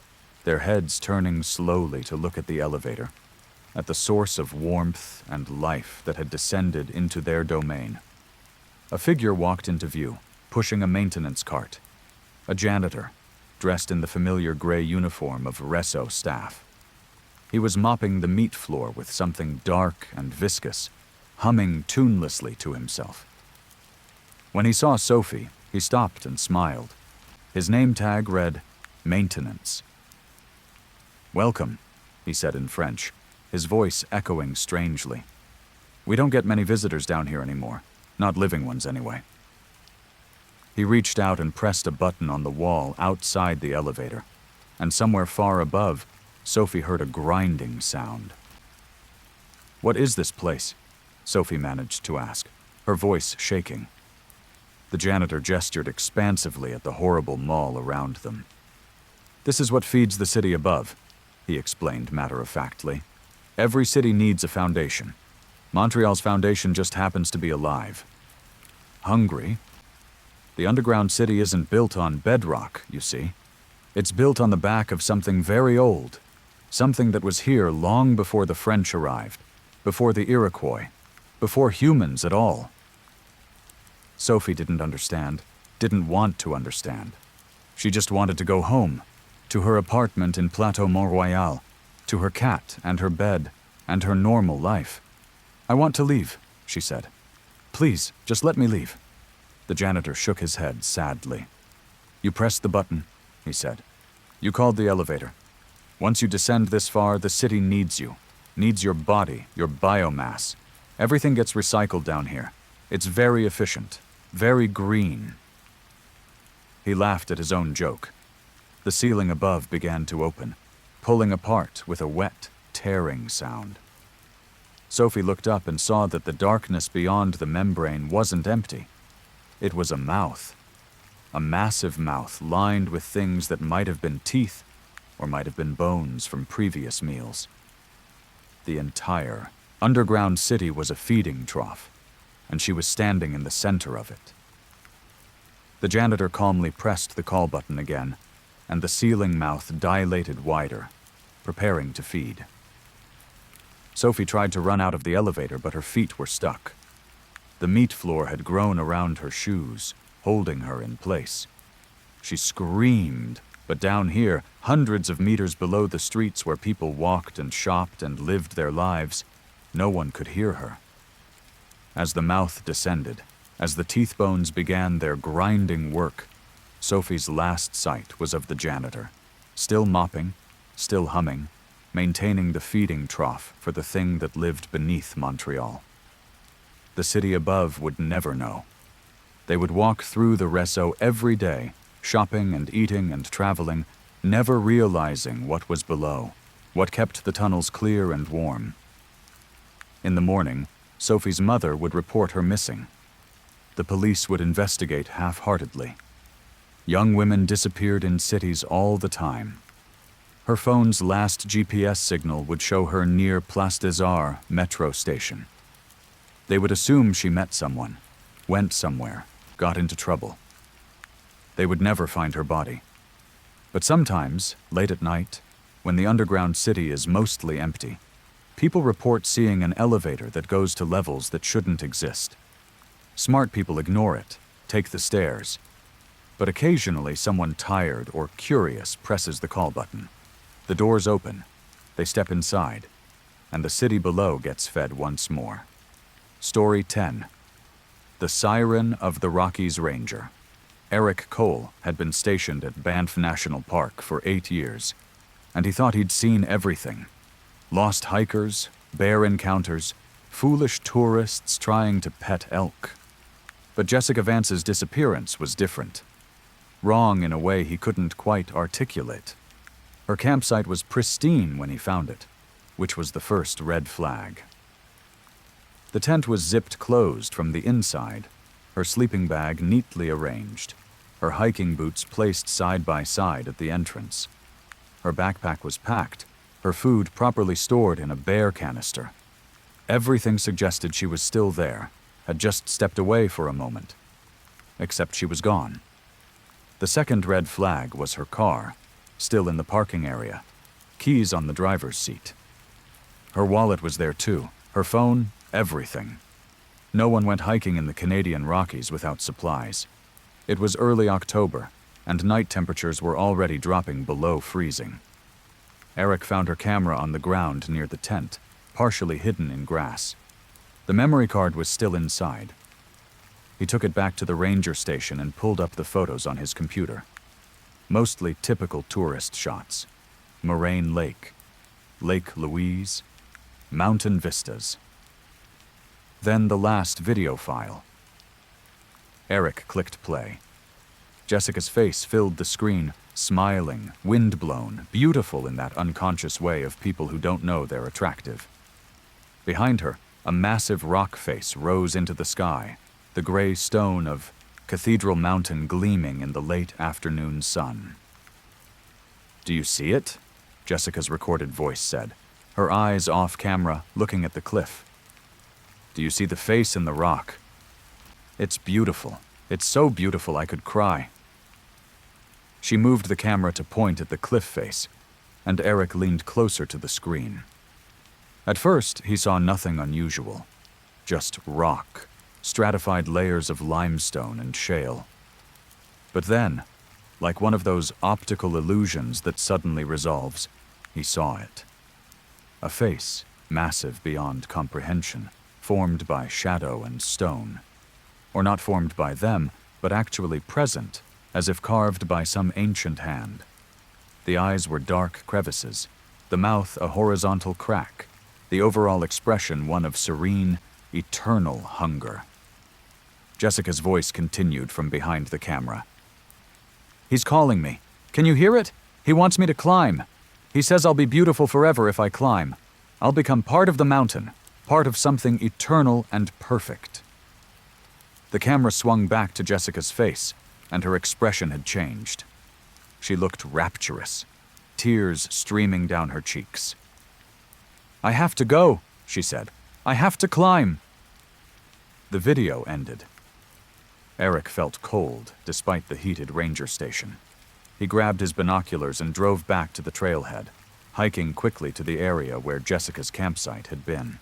their heads turning slowly to look at the elevator, at the source of warmth and life that had descended into their domain. A figure walked into view, pushing a maintenance cart. A janitor, dressed in the familiar gray uniform of Resso staff. He was mopping the meat floor with something dark and viscous, humming tunelessly to himself. When he saw Sophie, he stopped and smiled. His name tag read, Maintenance. "Welcome," he said in French, his voice echoing strangely. "We don't get many visitors down here anymore, not living ones anyway." He reached out and pressed a button on the wall outside the elevator, and somewhere far above, Sophie heard a grinding sound. "What is this place?" Sophie managed to ask, her voice shaking. The janitor gestured expansively at the horrible mall around them. "This is what feeds the city above," he explained matter-of-factly. "Every city needs a foundation. Montreal's foundation just happens to be alive. Hungry? The underground city isn't built on bedrock, you see. It's built on the back of something very old, something that was here long before the French arrived, before the Iroquois, before humans at all." Sophie didn't understand, didn't want to understand. She just wanted to go home, to her apartment in Plateau Mont-Royal, to her cat and her bed and her normal life. "I want to leave," she said. "Please, just let me leave." The janitor shook his head sadly. "You pressed the button," he said. "You called the elevator. Once you descend this far, the city needs you, needs your body, your biomass. Everything gets recycled down here. It's very efficient, very green." He laughed at his own joke. The ceiling above began to open, pulling apart with a wet, tearing sound. Sophie looked up and saw that the darkness beyond the membrane wasn't empty. It was a mouth. A massive mouth lined with things that might have been teeth or might have been bones from previous meals. The entire underground city was a feeding trough, and she was standing in the center of it. The janitor calmly pressed the call button again, and the ceiling mouth dilated wider, preparing to feed. Sophie tried to run out of the elevator, but her feet were stuck. The meat floor had grown around her shoes, holding her in place. She screamed, but down here, hundreds of meters below the streets where people walked and shopped and lived their lives, no one could hear her. As the mouth descended, as the teeth bones began their grinding work, Sophie's last sight was of the janitor, still mopping, still humming, maintaining the feeding trough for the thing that lived beneath Montreal. The city above would never know. They would walk through the Resso every day, shopping and eating and traveling, never realizing what was below, what kept the tunnels clear and warm. In the morning, Sophie's mother would report her missing. The police would investigate half-heartedly. Young women disappeared in cities all the time. Her phone's last GPS signal would show her near Place des Arts metro station. They would assume she met someone, went somewhere, got into trouble. They would never find her body. But sometimes, late at night, when the underground city is mostly empty, People report seeing an elevator that goes to levels that shouldn't exist. Smart people ignore it, take the stairs. But occasionally someone tired or curious presses the call button. The doors open, they step inside, and the city below gets fed once more. Story 10. The Siren of the Rockies Ranger. Eric Cole had been stationed at Banff National Park for 8 years, and he thought he'd seen everything. Lost hikers, bear encounters, foolish tourists trying to pet elk. But Jessica Vance's disappearance was different. Wrong in a way he couldn't quite articulate. Her campsite was pristine when he found it, which was the first red flag. The tent was zipped closed from the inside, her sleeping bag neatly arranged, her hiking boots placed side by side at the entrance. Her backpack was packed, her food properly stored in a bear canister. Everything suggested she was still there, had just stepped away for a moment. Except she was gone. The second red flag was her car, still in the parking area, keys on the driver's seat. Her wallet was there too, her phone, everything. No one went hiking in the Canadian Rockies without supplies. It was early October, and night temperatures were already dropping below freezing. Eric found her camera on the ground near the tent, partially hidden in grass. The memory card was still inside. He took it back to the ranger station and pulled up the photos on his computer. Mostly typical tourist shots. Moraine Lake, Lake Louise, mountain vistas. Then the last video file. Eric clicked play. Jessica's face filled the screen, smiling, windblown, beautiful in that unconscious way of people who don't know they're attractive. Behind her, a massive rock face rose into the sky, the gray stone of Cathedral Mountain gleaming in the late afternoon sun. "Do you see it?" Jessica's recorded voice said, her eyes off camera, looking at the cliff. "Do you see the face in the rock? It's beautiful. It's so beautiful I could cry." She moved the camera to point at the cliff face, and Eric leaned closer to the screen. At first, he saw nothing unusual, just rock, stratified layers of limestone and shale. But then, like one of those optical illusions that suddenly resolves, he saw it. A face, massive beyond comprehension, formed by shadow and stone. Or not formed by them, but actually present, as if carved by some ancient hand. The eyes were dark crevices, the mouth a horizontal crack, the overall expression one of serene, eternal hunger. Jessica's voice continued from behind the camera. "He's calling me. Can you hear it? He wants me to climb. He says I'll be beautiful forever if I climb. I'll become part of the mountain, part of something eternal and perfect." The camera swung back to Jessica's face, and her expression had changed. She looked rapturous, tears streaming down her cheeks. "I have to go," she said. "I have to climb." The video ended. Eric felt cold, despite the heated ranger station. He grabbed his binoculars and drove back to the trailhead, hiking quickly to the area where Jessica's campsite had been.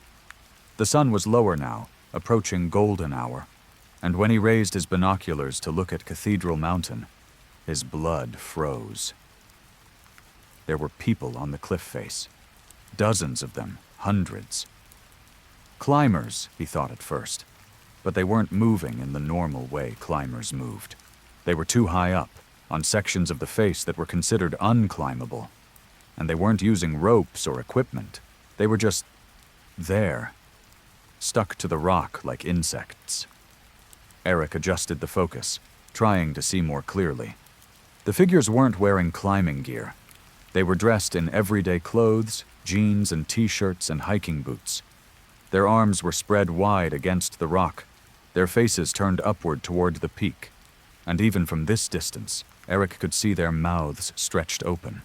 The sun was lower now, approaching golden hour, and when he raised his binoculars to look at Cathedral Mountain, his blood froze. There were people on the cliff face. Dozens of them, hundreds. Climbers, he thought at first, but they weren't moving in the normal way climbers moved. They were too high up, on sections of the face that were considered unclimbable, and they weren't using ropes or equipment. They were just there, stuck to the rock like insects. Eric adjusted the focus, trying to see more clearly. The figures weren't wearing climbing gear. They were dressed in everyday clothes, jeans and t-shirts and hiking boots. Their arms were spread wide against the rock, their faces turned upward toward the peak, and even from this distance, Eric could see their mouths stretched open.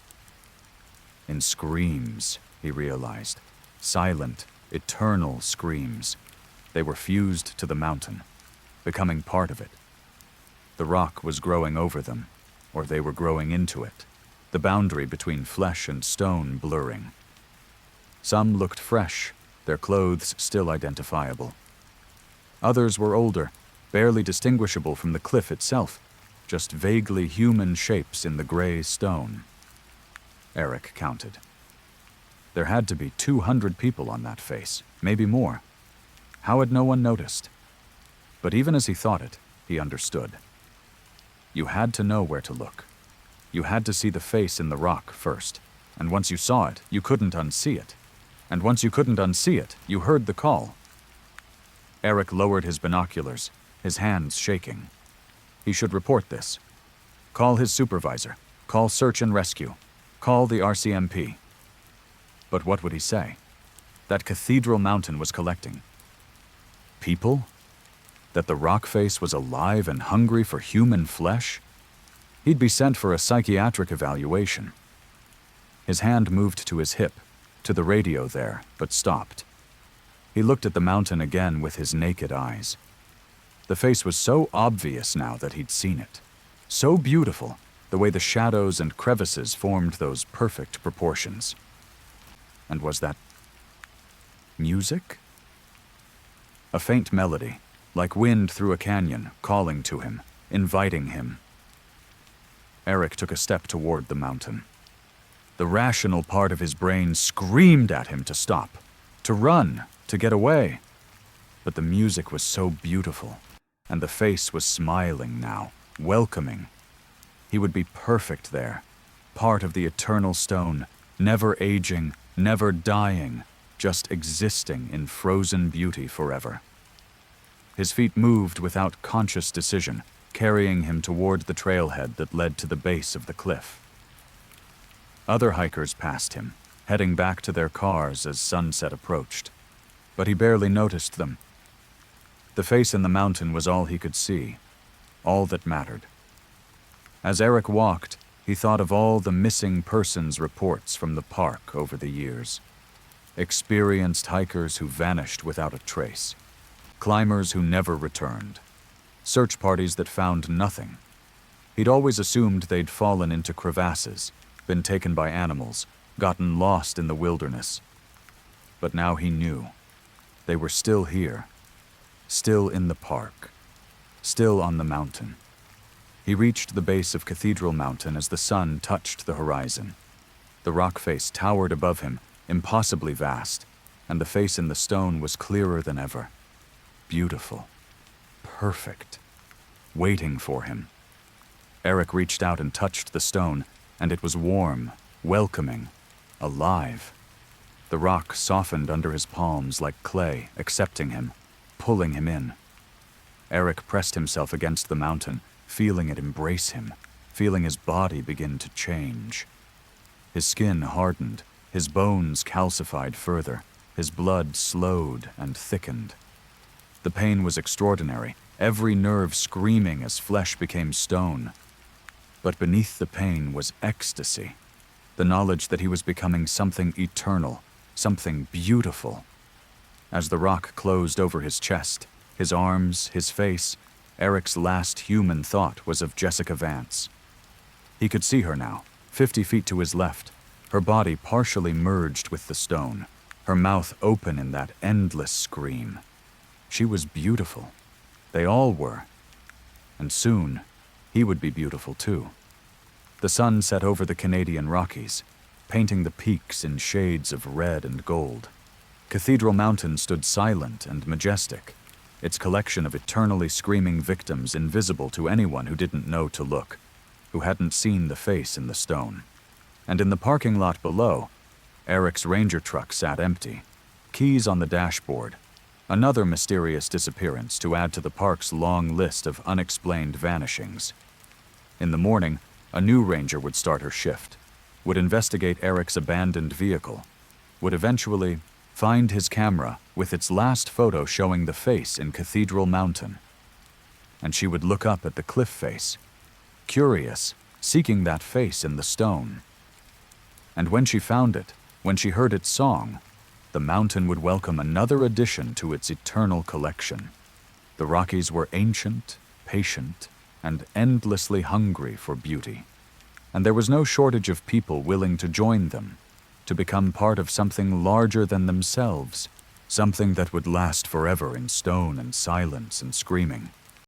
In screams, he realized. Silent, eternal screams. They were fused to the mountain, becoming part of it. The rock was growing over them, or they were growing into it, the boundary between flesh and stone blurring. Some looked fresh, their clothes still identifiable. Others were older, barely distinguishable from the cliff itself, just vaguely human shapes in the gray stone. Eric counted. There had to be 200 people on that face, maybe more. How had no one noticed? But even as he thought it, he understood. You had to know where to look. You had to see the face in the rock first, and once you saw it, you couldn't unsee it. And once you couldn't unsee it, you heard the call. Eric lowered his binoculars, his hands shaking. He should report this. Call his supervisor. Call search and rescue. Call the RCMP. But what would he say? That Cathedral Mountain was collecting people? That the rock face was alive and hungry for human flesh? He'd be sent for a psychiatric evaluation. His hand moved to his hip, to the radio there, but stopped. He looked at the mountain again with his naked eyes. The face was so obvious now that he'd seen it. So beautiful, the way the shadows and crevices formed those perfect proportions. And was that music? A faint melody, like wind through a canyon, calling to him, inviting him. Eric took a step toward the mountain. The rational part of his brain screamed at him to stop, to run, to get away. But the music was so beautiful, and the face was smiling now, welcoming. He would be perfect there, part of the eternal stone, never aging, never dying, just existing in frozen beauty forever. His feet moved without conscious decision, carrying him toward the trailhead that led to the base of the cliff. Other hikers passed him, heading back to their cars as sunset approached, but he barely noticed them. The face in the mountain was all he could see, all that mattered. As Eric walked, he thought of all the missing persons reports from the park over the years. Experienced hikers who vanished without a trace. Climbers who never returned. Search parties that found nothing. He'd always assumed they'd fallen into crevasses, been taken by animals, gotten lost in the wilderness. But now he knew. They were still here. Still in the park. Still on the mountain. He reached the base of Cathedral Mountain as the sun touched the horizon. The rock face towered above him, impossibly vast, and the face in the stone was clearer than ever. Beautiful. Perfect. Waiting for him. Eric reached out and touched the stone, and it was warm, welcoming, alive. The rock softened under his palms like clay, accepting him, pulling him in. Eric pressed himself against the mountain, feeling it embrace him, feeling his body begin to change. His skin hardened, his bones calcified further, his blood slowed and thickened. The pain was extraordinary, every nerve screaming as flesh became stone. But beneath the pain was ecstasy, the knowledge that he was becoming something eternal, something beautiful. As the rock closed over his chest, his arms, his face, Eric's last human thought was of Jessica Vance. He could see her now, 50 feet to his left, her body partially merged with the stone, her mouth open in that endless scream. She was beautiful. They all were. And soon, he would be beautiful too. The sun set over the Canadian Rockies, painting the peaks in shades of red and gold. Cathedral Mountain stood silent and majestic, its collection of eternally screaming victims invisible to anyone who didn't know to look, who hadn't seen the face in the stone. And in the parking lot below, Eric's ranger truck sat empty, keys on the dashboard, another mysterious disappearance to add to the park's long list of unexplained vanishings. In the morning, a new ranger would start her shift, would investigate Eric's abandoned vehicle, would eventually find his camera with its last photo showing the face in Cathedral Mountain. And she would look up at the cliff face, curious, seeking that face in the stone. And when she found it, when she heard its song, the mountain would welcome another addition to its eternal collection. The Rockies were ancient, patient, and endlessly hungry for beauty. And there was no shortage of people willing to join them, to become part of something larger than themselves, something that would last forever in stone and silence and screaming.